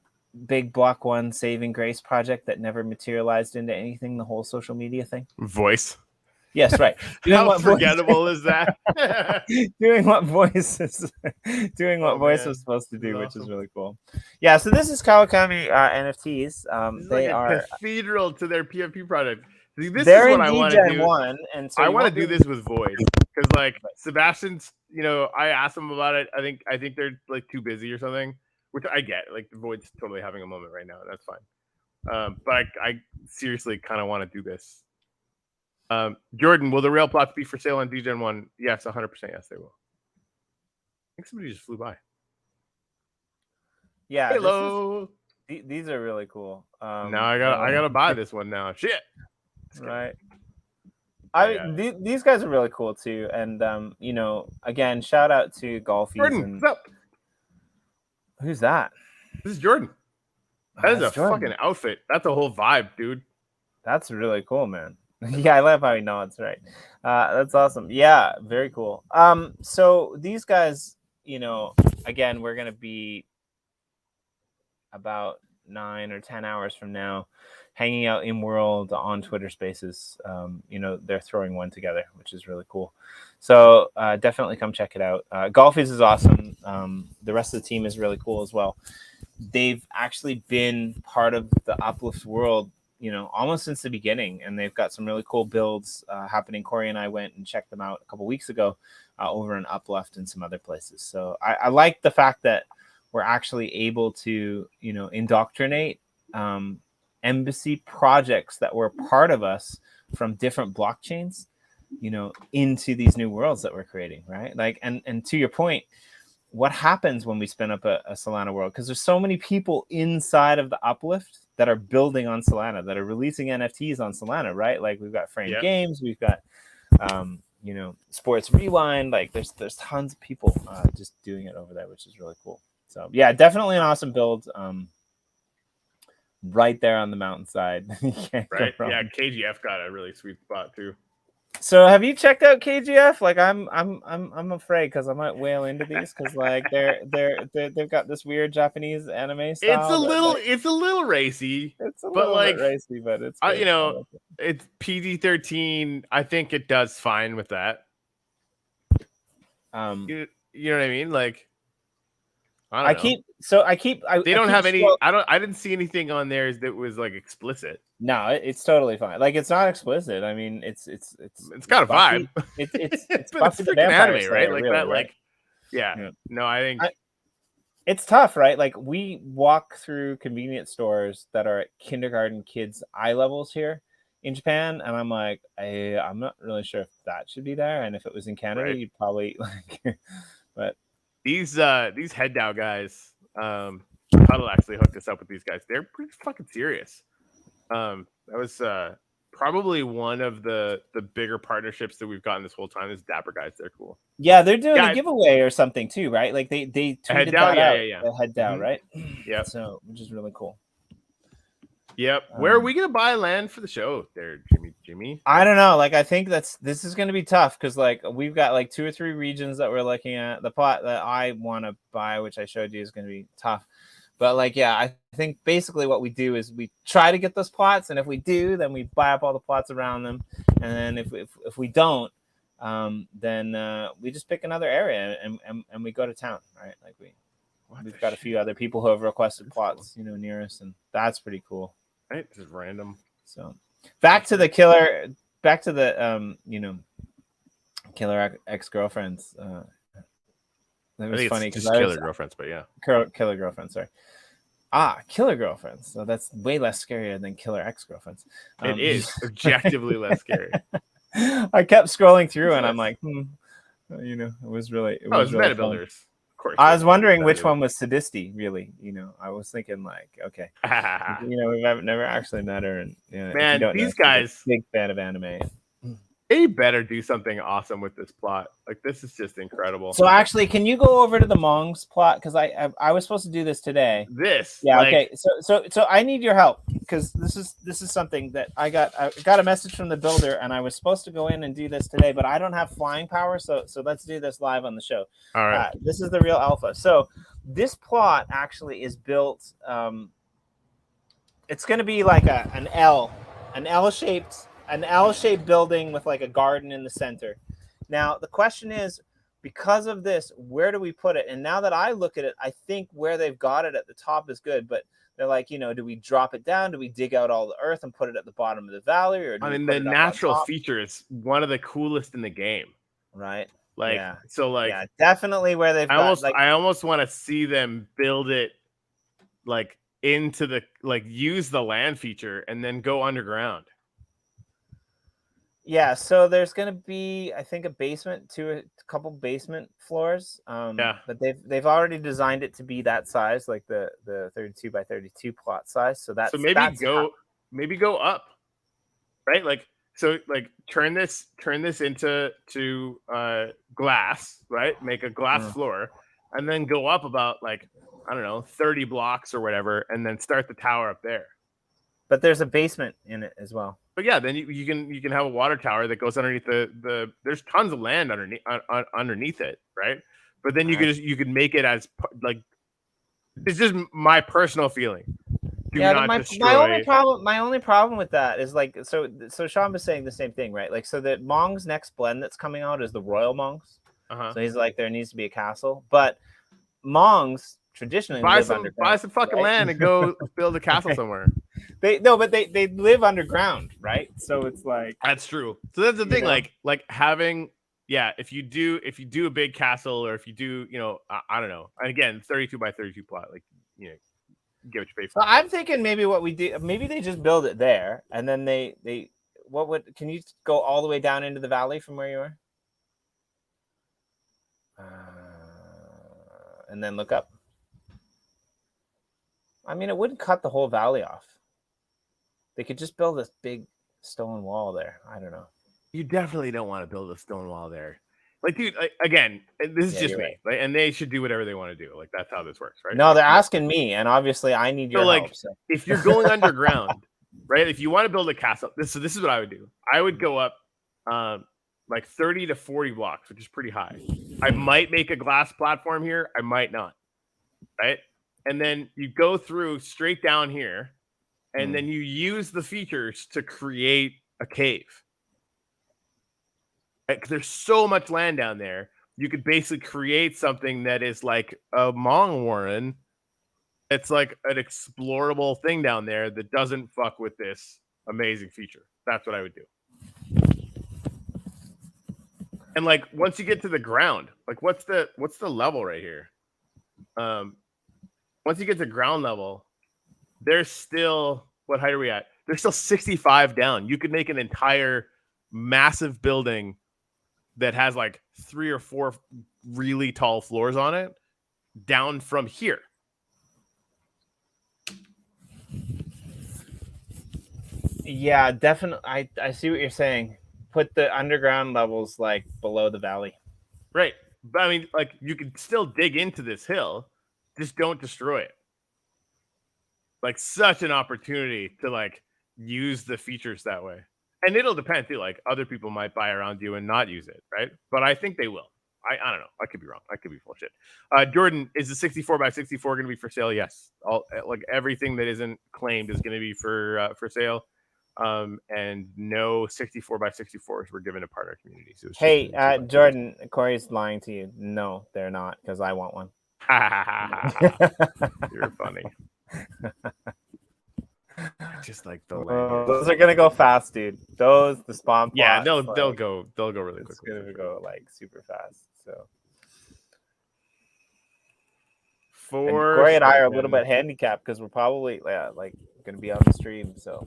[SPEAKER 1] big Block One saving grace project that never materialized into anything? The whole social media thing.
[SPEAKER 2] Voice.
[SPEAKER 1] Yes, right.
[SPEAKER 2] How forgettable is that?
[SPEAKER 1] Doing what Voice is Voice was supposed to do, which is really cool. Yeah. So this is Kawakami NFTs.
[SPEAKER 2] This is
[SPEAKER 1] they
[SPEAKER 2] like a
[SPEAKER 1] are
[SPEAKER 2] cathedral to their PFP product. This
[SPEAKER 1] they're
[SPEAKER 2] is what
[SPEAKER 1] in
[SPEAKER 2] I want to do.
[SPEAKER 1] Degen-1, and so
[SPEAKER 2] I want to do this with Void because, like, Sebastian's. I asked him about it. I think they're like too busy or something, which I get. Like, the Void's totally having a moment right now. That's fine. But I seriously kind of want to do this. Jordan, will the rail plots be for sale on Degen-1? Yes, 100%. Yes, they will. I think somebody just flew by.
[SPEAKER 1] Yeah.
[SPEAKER 2] Hello.
[SPEAKER 1] These are really cool.
[SPEAKER 2] Now I gotta buy this one now. Shit.
[SPEAKER 1] Right. These guys are really cool too, and again, shout out to Golfies.
[SPEAKER 2] Jordan, what's up?
[SPEAKER 1] Who's that?
[SPEAKER 2] This is Jordan. That is a
[SPEAKER 1] Jordan.
[SPEAKER 2] fucking outfit. That's a whole vibe, dude.
[SPEAKER 1] That's really cool, man. Yeah, I love how he nods. Right. That's awesome. Yeah, very cool. So these guys, again, we're gonna be about 9 or 10 hours from now hanging out in world on Twitter Spaces. They're throwing one together, which is really cool. So definitely come check it out. Golfies is awesome. The rest of the team is really cool as well. They've actually been part of the Uplift World, almost since the beginning, and they've got some really cool builds happening. Corey and I went and checked them out a couple weeks ago over in Uplift and some other places. So I like the fact that we're actually able to, indoctrinate embassy projects that were part of us from different blockchains, into these new worlds that we're creating, right? Like, and to your point, what happens when we spin up a Solana world? Because there's so many people inside of the Uplift that are building on Solana, that are releasing NFTs on Solana, right? Like, we've got Frame Games, we've got, Sports Rewind. Like, there's tons of people just doing it over there, which is really cool. So yeah, definitely an awesome build. Right there on the mountainside.
[SPEAKER 2] Right. Yeah, KGF got a really sweet spot too.
[SPEAKER 1] So have you checked out KGF? Like, I'm afraid because I might whale into these because like they've got this weird Japanese anime style.
[SPEAKER 2] It's a little racy.
[SPEAKER 1] It's a little bit racy, but it's
[SPEAKER 2] it's PG-13. I think it does fine with that. You know what I mean? Like, I don't have any. I didn't see anything on there that was like explicit.
[SPEAKER 1] No, it's totally fine. Like, it's not explicit. I mean, it's
[SPEAKER 2] got a vibe.
[SPEAKER 1] It's
[SPEAKER 2] but it's freaking anime, right? Like, really, that,
[SPEAKER 1] right?
[SPEAKER 2] like, yeah. No, I think
[SPEAKER 1] it's tough, right? Like, we walk through convenience stores that are at kindergarten kids' eye levels here in Japan, and I'm like, I'm not really sure if that should be there, and if it was in Canada, you'd probably like. But
[SPEAKER 2] these head down guys, Cottrell actually hooked us up with these guys. They're pretty fucking serious. That was probably one of the bigger partnerships that we've gotten this whole time. Is Dapper guys. They're cool.
[SPEAKER 1] Yeah, they're doing a giveaway or something too, right? Like, they tweeted
[SPEAKER 2] head down,
[SPEAKER 1] that out.
[SPEAKER 2] Yeah.
[SPEAKER 1] The head down, right?
[SPEAKER 2] Yeah.
[SPEAKER 1] So, which is really cool.
[SPEAKER 2] Yep. Where are we gonna buy land for the show there, Jimmy?
[SPEAKER 1] I don't know. Like, I think this is going to be tough because like we've got like 2 or 3 regions that we're looking at. The plot that I want to buy, which I showed you, is going to be tough. But like, yeah, I think basically what we do is we try to get those plots, and if we do, then we buy up all the plots around them, and then if we don't, then we just pick another area and we go to town, right? Like we've got a few other people who have requested plots, you know, near us, and that's pretty cool.
[SPEAKER 2] Right, just random.
[SPEAKER 1] So back to the you know, killer ex-girlfriends. That was funny because
[SPEAKER 2] killer girlfriends, but yeah,
[SPEAKER 1] killer girlfriends. Sorry. Killer girlfriends. So that's way less scarier than killer ex-girlfriends.
[SPEAKER 2] It is objectively less scary.
[SPEAKER 1] I kept scrolling through and I'm like, you know, it was really. It was really
[SPEAKER 2] Metabuilders. Of course.
[SPEAKER 1] I was wondering which one was Sadisty, really. You know, I was thinking like, okay, you know, we've never actually met her, and you know,
[SPEAKER 2] man, these guys,
[SPEAKER 1] big fan of anime.
[SPEAKER 2] They better do something awesome with this plot. Like, this is just incredible.
[SPEAKER 1] So actually, can you go over to the Mongs plot? Because I was supposed to do this today.
[SPEAKER 2] Yeah.
[SPEAKER 1] Like, okay. So I need your help because this is something that I got a message from the builder, and I was supposed to go in and do this today, but I don't have flying power. So let's do this live on the show.
[SPEAKER 2] All right.
[SPEAKER 1] This is the real alpha. So this plot actually is built. It's going to be like an L-shaped building with like a garden in the center. Now, the question is, because of this, where do we put it? And now that I look at it, I think where they've got it at the top is good, but they're like, you know, do we drop it down? Do we dig out all the earth and put it at the bottom of the valley? Or
[SPEAKER 2] I mean, the natural feature is one of the coolest in the game.
[SPEAKER 1] Right.
[SPEAKER 2] Like,
[SPEAKER 1] yeah.
[SPEAKER 2] So like,
[SPEAKER 1] yeah, definitely where they've
[SPEAKER 2] I almost want to see them build it like into the, like, use the land feature and then go underground.
[SPEAKER 1] Yeah, so there's gonna be, I think, a couple basement floors. But they've already designed it to be that size, like the 32 by 32 plot size. So
[SPEAKER 2] maybe go up, right? Like, so like turn this into glass, right? Make a glass floor, and then go up about, like, I don't know, 30 blocks or whatever, and then start the tower up there.
[SPEAKER 1] But there's a basement in it as well.
[SPEAKER 2] But yeah, then you can have a water tower that goes underneath the there's tons of land underneath it, right? But then you could make it as, like, it's just my personal feeling.
[SPEAKER 1] My only problem with that is, like, so Sean was saying the same thing, right? Like, so that Mong's next blend that's coming out is the Royal Mongs. So he's like, there needs to be a castle, but Mongs traditionally
[SPEAKER 2] buy some fucking land and go build a castle somewhere.
[SPEAKER 1] They live underground, right? So it's like,
[SPEAKER 2] that's true. So that's the thing, like having, if you do a big castle, or if you do, you know, I don't know. And again, 32 by 32 plot, like, you know, get what you pay for.
[SPEAKER 1] So I'm thinking maybe what we do, maybe they just build it there, and then can you go all the way down into the valley from where you are? And then look up. I mean, it wouldn't cut the whole valley off. They could just build this big stone wall there. I don't know.
[SPEAKER 2] You definitely don't want to build a stone wall there. Like, dude, again, this is just me. Right. And they should do whatever they want to do. Like, that's how this works, right?
[SPEAKER 1] No, they're asking me, and obviously I need your help.
[SPEAKER 2] So, if you're going underground, right? If you want to build a castle, this is what I would do. I would go up like 30 to 40 blocks, which is pretty high. I might make a glass platform here. I might not, right? And then you go through straight down here, and then you use the features to create a cave. There's so much land down there. You could basically create something that is like a Mong Warren. It's like an explorable thing down there that doesn't fuck with this amazing feature. That's what I would do. And like, once you get to the ground, like, what's the level right here? Once you get to ground level, there's still, what height are we at? There's still 65 down. You could make an entire massive building that has like 3 or 4 really tall floors on it down from here.
[SPEAKER 1] Yeah, definitely. I see what you're saying. Put the underground levels like below the valley.
[SPEAKER 2] Right. But I mean, like, you can still dig into this hill, just don't destroy it. like such an opportunity to like use the features that way. And it'll depend too. Like other people might buy around you and not use it, right? But I think they will. I don't know. I could be wrong. I could be full of shit. Jordan, is the 64 by 64 going to be for sale? Yes. All like everything that isn't claimed is going to be for sale. And no 64 by 64s were given to partner communities. So
[SPEAKER 1] hey, Jordan, Corey's lying to you. No, they're not, because I want one.
[SPEAKER 2] You're funny. Just like the
[SPEAKER 1] those are gonna go fast, dude. Those the spawn.
[SPEAKER 2] Yeah,
[SPEAKER 1] plots,
[SPEAKER 2] they'll go really
[SPEAKER 1] it's
[SPEAKER 2] quickly.
[SPEAKER 1] Gonna go like super fast. So
[SPEAKER 2] Corey
[SPEAKER 1] and I are a little bit handicapped because we're probably like gonna be on the stream. So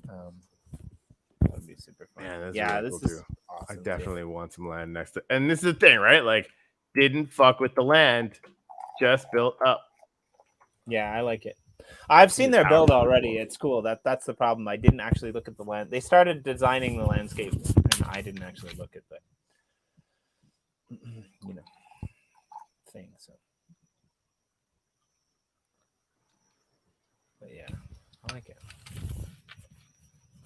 [SPEAKER 1] that would be super fun.
[SPEAKER 2] Yeah,
[SPEAKER 1] this is awesome.
[SPEAKER 2] I definitely want some land next to. And this is the thing, right? Like, didn't fuck with the land, just built up.
[SPEAKER 1] Yeah, I like it. I've seen their build already. It's cool. That's the problem. I didn't actually look at the land. They started designing the landscape, and I didn't actually look at the thing. So, but yeah, I like it.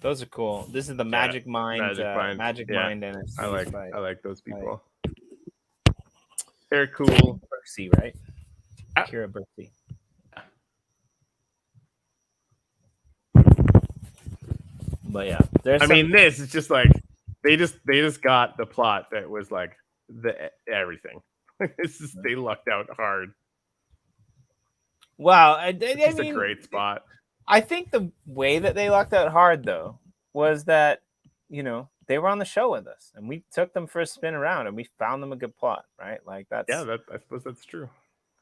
[SPEAKER 1] Those are cool. This is the Magic Mind. Magic Mind NFC.
[SPEAKER 2] I like those people. They're cool.
[SPEAKER 1] Berksey, right? Kira Berksey. But yeah,
[SPEAKER 2] I mean, this is just like they just got the plot that was like the everything. This is they lucked out hard.
[SPEAKER 1] Wow,
[SPEAKER 2] it's a great spot.
[SPEAKER 1] I think the way that they lucked out hard though was that they were on the show with us and we took them for a spin around and we found them a good plot, right? Like that's
[SPEAKER 2] I suppose that's true.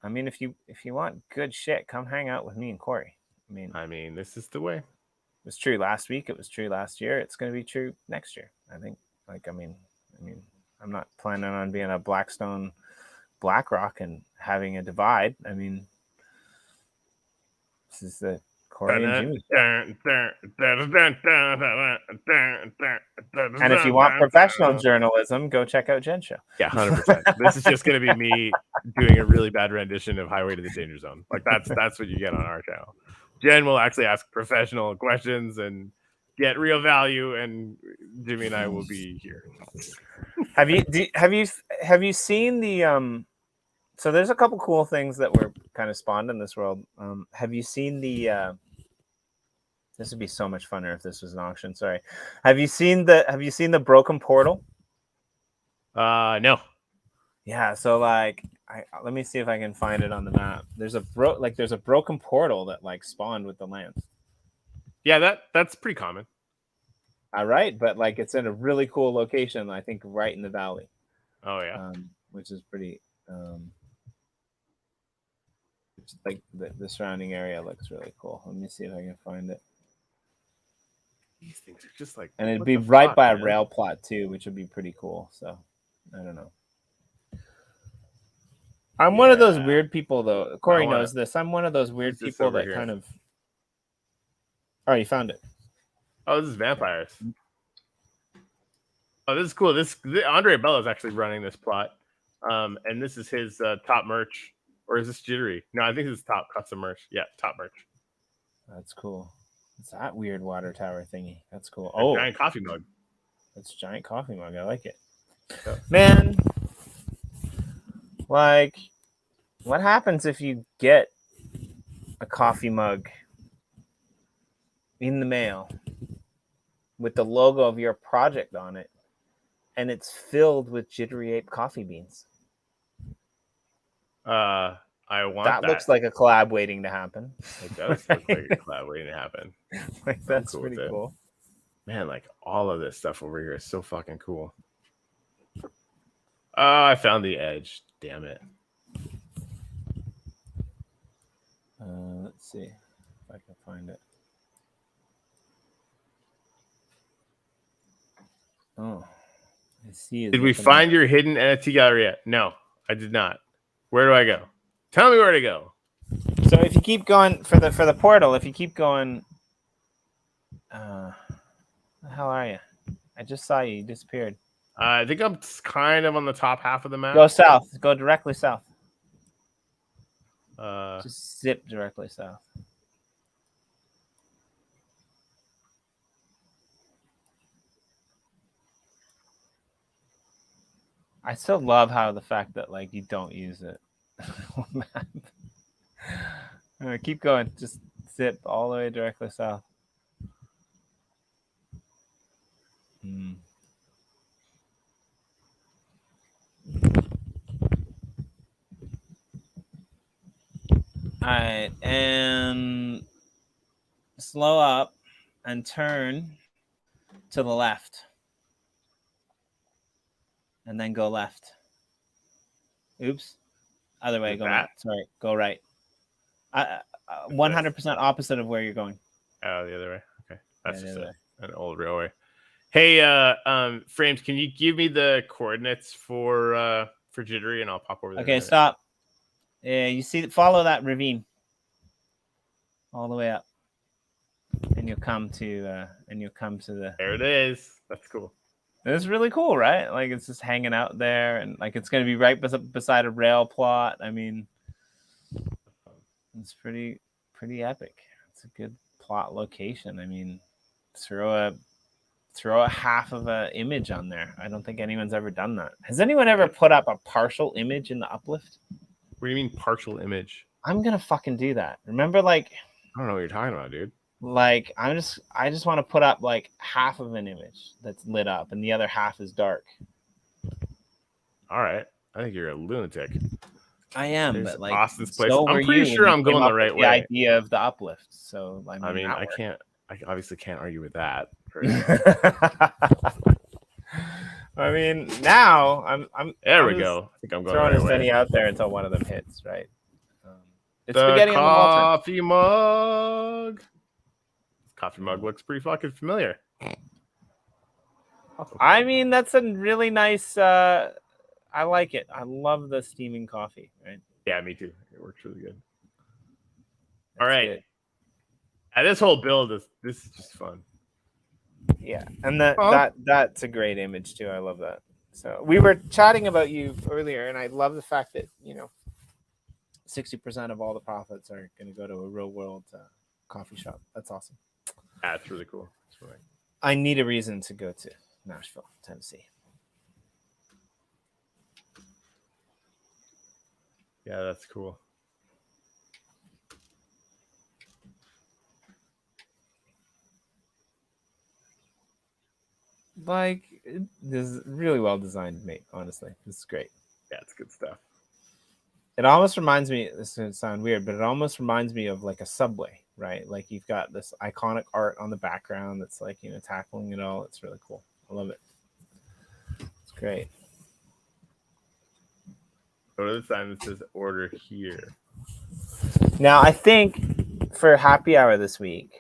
[SPEAKER 1] I mean, if you want good shit, come hang out with me and Corey.
[SPEAKER 2] I mean, this is the way.
[SPEAKER 1] It was true last week. It was true last year. It's going to be true next year. I think. I mean, I'm not planning on being a Blackstone, BlackRock and having a divide. I mean, this is the Corey and Jimmy show. And if you want professional journalism, go check out Jen's show.
[SPEAKER 2] Yeah, 100%. This is just going to be me doing a really bad rendition of Highway to the Danger Zone. Like that's what you get on our channel. Jen will actually ask professional questions and get real value, and Jimmy and I will be here.
[SPEAKER 1] Have you seen the So there's a couple cool things that were kind of spawned in this world. Have you seen the? This would be so much funner if this was an auction. Sorry. Have you seen the broken portal?
[SPEAKER 2] No.
[SPEAKER 1] Yeah. So let me see if I can find it on the map. There's a broken portal that like spawned with the lands.
[SPEAKER 2] Yeah, that's pretty common.
[SPEAKER 1] All right, but like it's in a really cool location. I think right in the valley.
[SPEAKER 2] Oh yeah.
[SPEAKER 1] Which is pretty. Like the surrounding area looks really cool. Let me see if I can find it.
[SPEAKER 2] These things are just like,
[SPEAKER 1] and it'd be right by a rail plot too, which would be pretty cool. So I don't know. I'm one of those weird people, though. Corey knows this. I'm one of those weird people that kind of. Oh, you found it.
[SPEAKER 2] Oh, this is vampires. Oh, this is cool. Andre Bella is actually running this plot, and this is his top merch. Or is this Jittery? No, I think this is top custom merch. Yeah, top merch.
[SPEAKER 1] That's cool. It's that weird water tower thingy. That's cool.
[SPEAKER 2] Oh, giant coffee mug.
[SPEAKER 1] That's a giant coffee mug. I like it. Yeah. Man, like, what happens if you get a coffee mug in the mail with the logo of your project on it, and it's filled with Jittery Ape coffee beans?
[SPEAKER 2] I want that.
[SPEAKER 1] That looks like a collab waiting to happen.
[SPEAKER 2] It does look like a collab waiting to happen.
[SPEAKER 1] Like that's pretty cool.
[SPEAKER 2] Man, like all of this stuff over here is so fucking cool. Oh, I found the edge. Damn it.
[SPEAKER 1] Let's see if I can find it. Oh, I see.
[SPEAKER 2] Did we find your hidden NFT gallery yet? No, I did not. Where do I go? Tell me where to go.
[SPEAKER 1] So if you keep going for the portal, if you keep going, where the hell are you? I just saw you. You disappeared.
[SPEAKER 2] I think I'm kind of on the top half of the map.
[SPEAKER 1] Go south. Go directly south.
[SPEAKER 2] Just
[SPEAKER 1] zip directly south. I still love how the fact that like you don't use it. All right, keep going. Just zip all the way directly south. All right, and slow up and turn to the left. And then go left. Oops. Other way, go right. Sorry, go right. 100% opposite of where you're going.
[SPEAKER 2] Oh, the other way. Okay. That's just an old railway. Hey, Frames, can you give me the coordinates for Jittery and I'll pop over there.
[SPEAKER 1] Okay, stop. Yeah, you see, follow that ravine all the way up, and you'll come to the.
[SPEAKER 2] There it is. That's cool.
[SPEAKER 1] It's really cool, right? Like it's just hanging out there, and like it's gonna be right beside a rail plot. I mean, it's pretty epic. It's a good plot location. I mean, throw a half of an image on there. I don't think anyone's ever done that. Has anyone ever put up a partial image in the Uplift?
[SPEAKER 2] What do you mean partial image?
[SPEAKER 1] I'm gonna fucking do that. Remember, like,
[SPEAKER 2] I don't know what you're talking about, dude.
[SPEAKER 1] Like, I just want to put up like half of an image that's lit up and the other half is dark.
[SPEAKER 2] All right, I think you're a lunatic.
[SPEAKER 1] I am, but like
[SPEAKER 2] Austin's place. So I'm pretty sure I'm going the right way.
[SPEAKER 1] The idea of the Uplift. So
[SPEAKER 2] I mean I obviously can't argue with that.
[SPEAKER 1] I mean, now I'm
[SPEAKER 2] there we go. I think I'm going
[SPEAKER 1] throwing
[SPEAKER 2] as
[SPEAKER 1] many out there until one of them hits, right?
[SPEAKER 2] It's the coffee mug. Coffee mug looks pretty fucking familiar.
[SPEAKER 1] I mean, that's a really nice. I like it. I love the steaming coffee. Right?
[SPEAKER 2] Yeah, me too. It works really good. All right. This whole build is just fun.
[SPEAKER 1] Yeah, and that's a great image too. I love that. So we were chatting about you earlier, and I love the fact that 60% of all the profits are going to go to a real world coffee shop. That's awesome.
[SPEAKER 2] That's really cool. That's right.
[SPEAKER 1] I need a reason to go to Nashville, Tennessee.
[SPEAKER 2] Yeah, that's cool.
[SPEAKER 1] Like, this is really well designed, mate. Honestly, this is great.
[SPEAKER 2] Yeah, it's good stuff.
[SPEAKER 1] It almost reminds me. This is gonna sound weird, but it almost reminds me of like a Subway, right? Like you've got this iconic art on the background that's like tackling it all. It's really cool. I love it. It's great.
[SPEAKER 2] Go to the sign that says "Order here."
[SPEAKER 1] Now, I think for happy hour this week,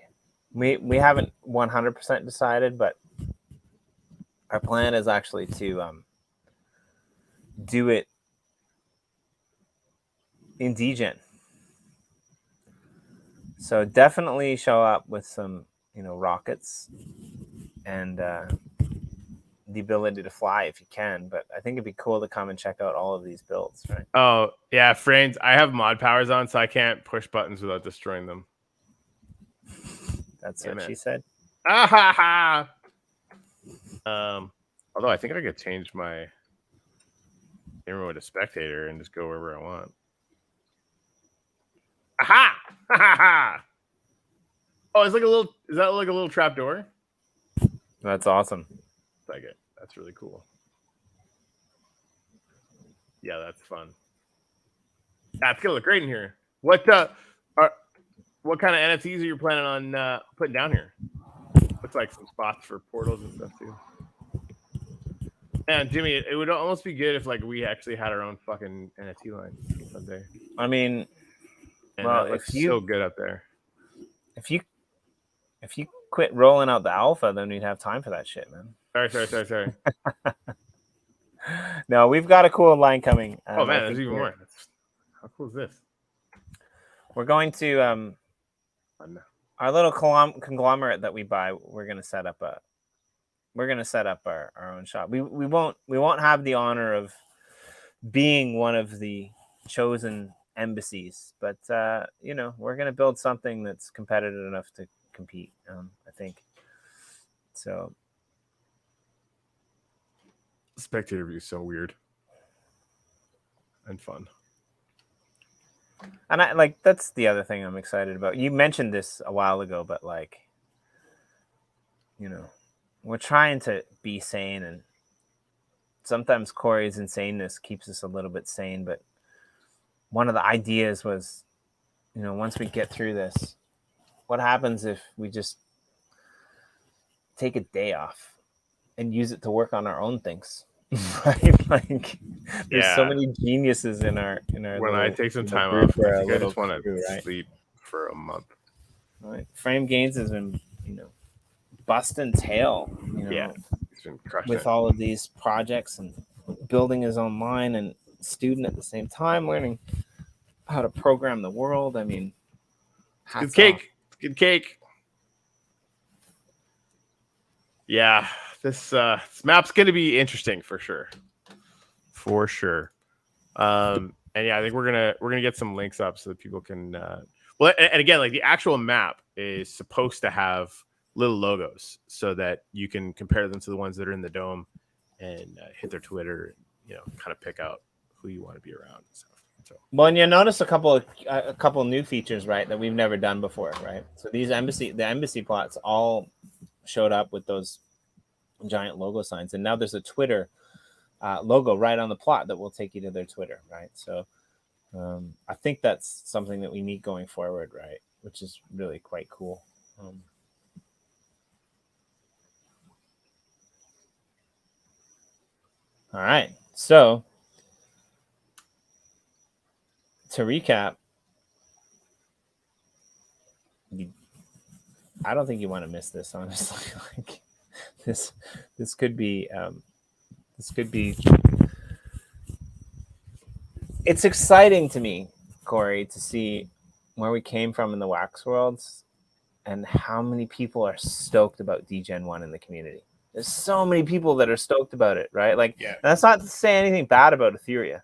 [SPEAKER 1] we haven't 100% decided, but our plan is actually to do it in Degen. So definitely show up with some, rockets and the ability to fly if you can. But I think it'd be cool to come and check out all of these builds, right?
[SPEAKER 2] Oh, yeah, Frames. I have mod powers on, so I can't push buttons without destroying them.
[SPEAKER 1] That's what she said.
[SPEAKER 2] Ah ha ha! Although I think I could change my camera mode to spectator and just go wherever I want. Aha! Ha ha ha! Oh, it's like a little. Is that like a little trap door?
[SPEAKER 1] That's awesome.
[SPEAKER 2] Like it. That's really cool. Yeah, that's fun. That's gonna look great in here. What kind of NFTs are you planning on putting down here? Looks like some spots for portals and stuff too. And Jimmy, it would almost be good if like we actually had our own fucking NFT line someday.
[SPEAKER 1] I mean,
[SPEAKER 2] and well, it's so good up there.
[SPEAKER 1] If you quit rolling out the alpha, then we'd have time for that shit, man.
[SPEAKER 2] Sorry.
[SPEAKER 1] No, we've got a cool line coming.
[SPEAKER 2] Oh man, there's even more. How cool is this?
[SPEAKER 1] We're going to our little conglomerate that we buy. We're gonna set up our own shop. We won't have the honor of being one of the chosen embassies, but we're gonna build something that's competitive enough to compete. I think so.
[SPEAKER 2] Spectator view is so weird. fun.
[SPEAKER 1] And I like that's the other thing I'm excited about. You mentioned this a while ago, but like, you know, we're trying to be sane, and sometimes Corey's insaneness keeps us a little bit sane. But one of the ideas was, you know, once we get through this, what happens if we just take a day off and use it to work on our own things? Right? Like, there's so many geniuses in our
[SPEAKER 2] when I take some time
[SPEAKER 1] off,
[SPEAKER 2] I think I just want to sleep for a month.
[SPEAKER 1] Right. Frame Gaines has been, you know, busting tail, you know,
[SPEAKER 2] he's been crushing
[SPEAKER 1] with all of these projects and building his own line and student at the same time, learning how to program the world. I mean,
[SPEAKER 2] good cake. Good cake. Yeah, this map's going to be interesting for sure. For sure. And yeah, I think we're gonna get some links up so that people can. Well, and again, like the actual map is supposed to have little logos so that you can compare them to the ones that are in the dome and hit their Twitter. You know, kind of pick out who you want to be around and stuff. So.
[SPEAKER 1] Well, and you notice a couple new features, right, that we've never done before, right? So the embassy plots all showed up with those giant logo signs, and now there's a Twitter logo right on the plot that will take you to their Twitter, right? So I think that's something that we need going forward, right? Which is really quite cool. All right, so to recap, I don't think you want to miss this, honestly. Like this could be it's exciting to me, Corey, to see where we came from in the wax worlds and how many people are stoked about Degen-1 in the community. There's so many people that are stoked about it, right? Like, that's not to say anything bad about Etheria,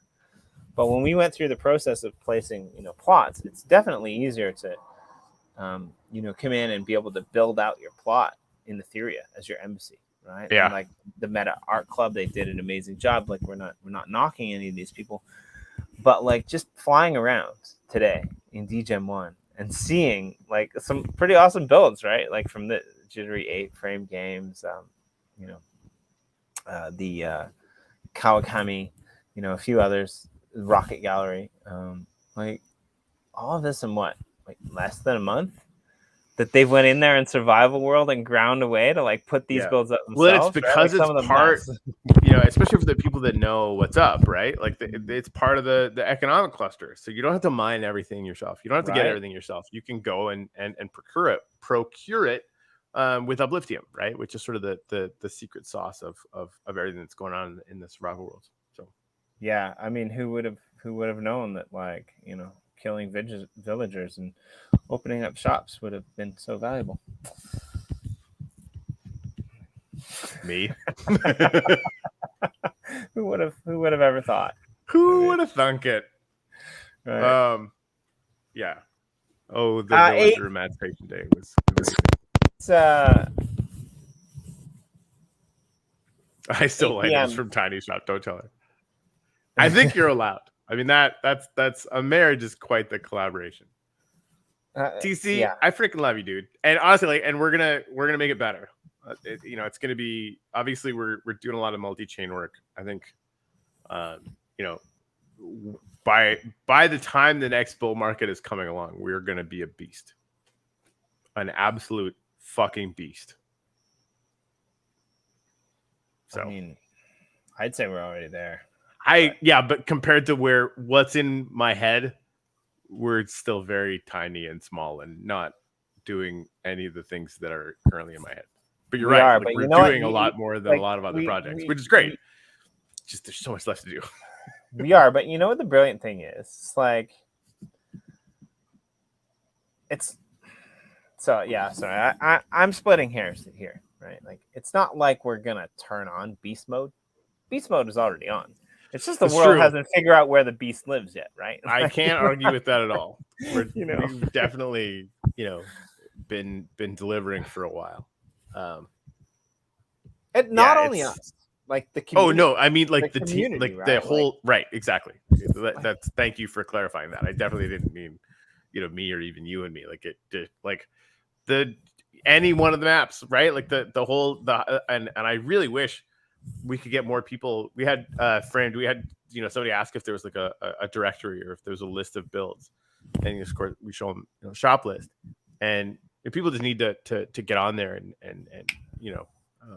[SPEAKER 1] but when we went through the process of placing, you know, plots, it's definitely easier to, you know, come in and be able to build out your plot in Etheria as your embassy, right?
[SPEAKER 2] Yeah.
[SPEAKER 1] And like the Meta Art Club, they did an amazing job. Like, we're not knocking any of these people, but like just flying around today in Degen-1 and seeing like some pretty awesome builds, right? Like from the Jittery 8 frame games, you know, the Kawakami, you know, a few others, Rocket Gallery, like all of this in what, like less than a month that they've went in there in survival world and ground away to like put these builds up themselves.
[SPEAKER 2] Well, it's because
[SPEAKER 1] right? Like
[SPEAKER 2] it's part, you know, especially for the people that know what's up, right? Like it's part of the economic cluster. So you don't have to mine everything yourself. You don't have to get everything yourself. You can go and procure it with Upliftium, right? Which is sort of the secret sauce of everything that's going on in the survival world. So
[SPEAKER 1] yeah, I mean, who would have known that, like, you know, killing villagers and opening up shops would have been so valuable?
[SPEAKER 2] Me.
[SPEAKER 1] Who would have ever thought?
[SPEAKER 2] Who would have thunk it?
[SPEAKER 1] Right.
[SPEAKER 2] Yeah. Oh, the villager emancipation day was amazing. I still like it. It's from Tiny Shop. Don't tell her. I think you're allowed. I mean, that's a marriage is quite the collaboration. TC, I freaking love you, dude. And honestly, like, and we're gonna make it better. You know, it's gonna be, obviously we're doing a lot of multi-chain work. I think, you know, by the time the next bull market is coming along, we're gonna be a beast, an absolute fucking beast. So,
[SPEAKER 1] I mean, I'd say we're already there.
[SPEAKER 2] But compared to what's in my head, we're still very tiny and small and not doing any of the things that are currently in my head. But you're right. Like, we're doing a lot more than a lot of other projects, which is great. Just there's so much left to do.
[SPEAKER 1] We are, but you know what the brilliant thing is? It's like, sorry, I'm splitting hairs here, right? Like, it's not like we're gonna turn on beast mode. Beast mode is already on. It's just the world hasn't figured out where the beast lives yet, right?
[SPEAKER 2] I can't argue with that at all. We've definitely, you know, been delivering for a while.
[SPEAKER 1] And not only us, like the
[SPEAKER 2] Oh
[SPEAKER 1] community.
[SPEAKER 2] no, I mean like
[SPEAKER 1] the
[SPEAKER 2] the team,
[SPEAKER 1] community,
[SPEAKER 2] like
[SPEAKER 1] right?
[SPEAKER 2] the whole right, exactly. That's thank you for clarifying that. I definitely didn't mean, me or even you and me. Like it, like the any one of the maps, right? Like the whole and I really wish we could get more people. We had we had somebody ask if there was like a directory or if there's a list of builds, and of course we show them shop list, and people just need to get on there and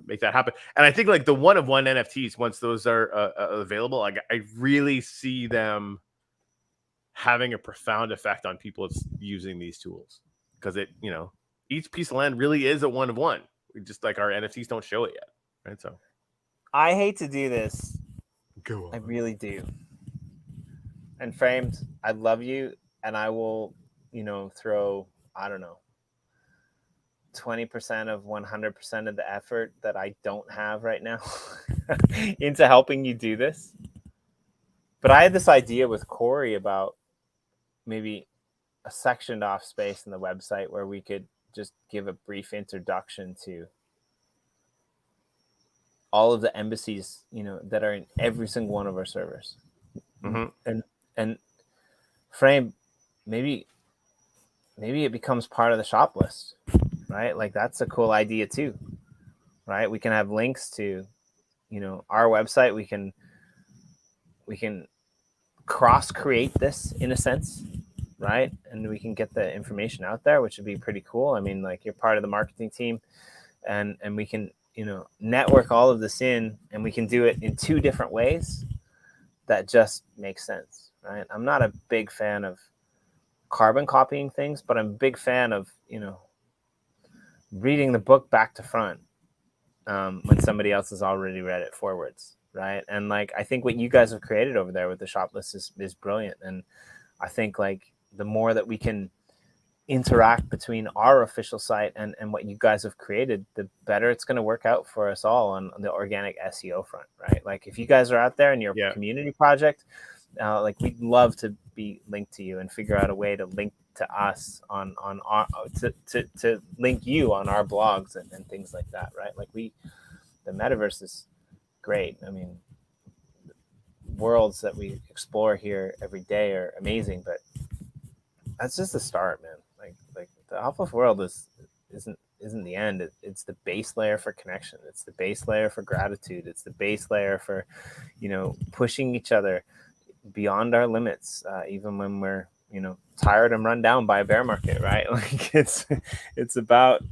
[SPEAKER 2] make that happen. And I think like the one of one NFTs, once those are available, like I really see them having a profound effect on people using these tools, because each piece of land really is a one of one. We just like our NFTs don't show it yet, right? So
[SPEAKER 1] I hate to do this.
[SPEAKER 2] go on.
[SPEAKER 1] I really do. And Framed, I love you, and I will, throw, I don't know, 20% of 100% of the effort that I don't have right now into helping you do this. But I had this idea with Corey about maybe a sectioned off space in the website where we could just give a brief introduction to all of the embassies, that are in every single one of our servers.
[SPEAKER 2] Mm-hmm.
[SPEAKER 1] And Frame, maybe it becomes part of the shop list, right? Like that's a cool idea too, right? We can have links to, our website. We can cross create this in a sense, right? And we can get the information out there, which would be pretty cool. I mean, like you're part of the marketing team, and we can, network all of this in, and we can do it in two different ways that just makes sense, right? I'm not a big fan of carbon copying things, but I'm a big fan of, reading the book back to front when somebody else has already read it forwards, right? And like I think what you guys have created over there with the shop list is brilliant. And I think like the more that we can interact between our official site and what you guys have created, the better it's going to work out for us all on the organic SEO front, right? Like if you guys are out there in your community project, like we'd love to be linked to you and figure out a way to link to us on our to link you on our blogs and things like that, right? Like the metaverse is great. I mean, worlds that we explore here every day are amazing, but that's just the start, man. Like the Uplift World isn't the end. It's the base layer for connection. It's the base layer for gratitude. It's the base layer for, pushing each other beyond our limits, even when we're, tired and run down by a bear market, right? Like it's about,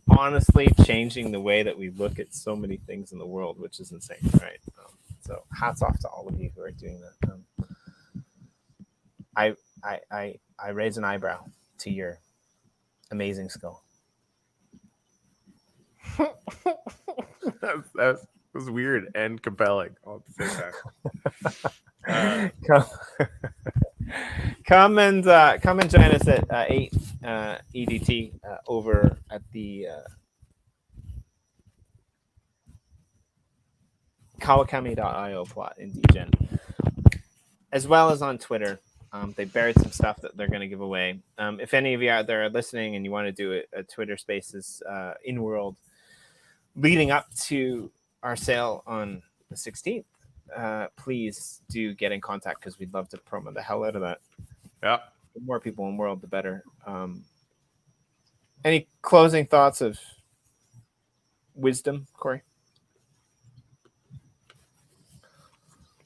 [SPEAKER 1] honestly changing the way that we look at so many things in the world, which is insane, right? So hats off to all of you who are doing that. I raise an eyebrow to your amazing skill.
[SPEAKER 2] That was weird and compelling all at the same time.
[SPEAKER 1] Come and join us at 8 EDT over at the kawakami.io plot in Degen, as well as on Twitter. They buried some stuff that they're going to give away. If any of you out there are listening and you want to do a Twitter Spaces in world leading up to our sale on the 16th, please do get in contact, because we'd love to promo the hell out of that.
[SPEAKER 2] Yeah.
[SPEAKER 1] The more people in the world, the better. Any closing thoughts of wisdom, Corey?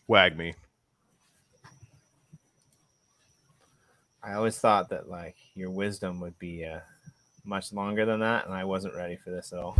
[SPEAKER 2] Wag me.
[SPEAKER 1] I always thought that like your wisdom would be much longer than that, and I wasn't ready for this at all.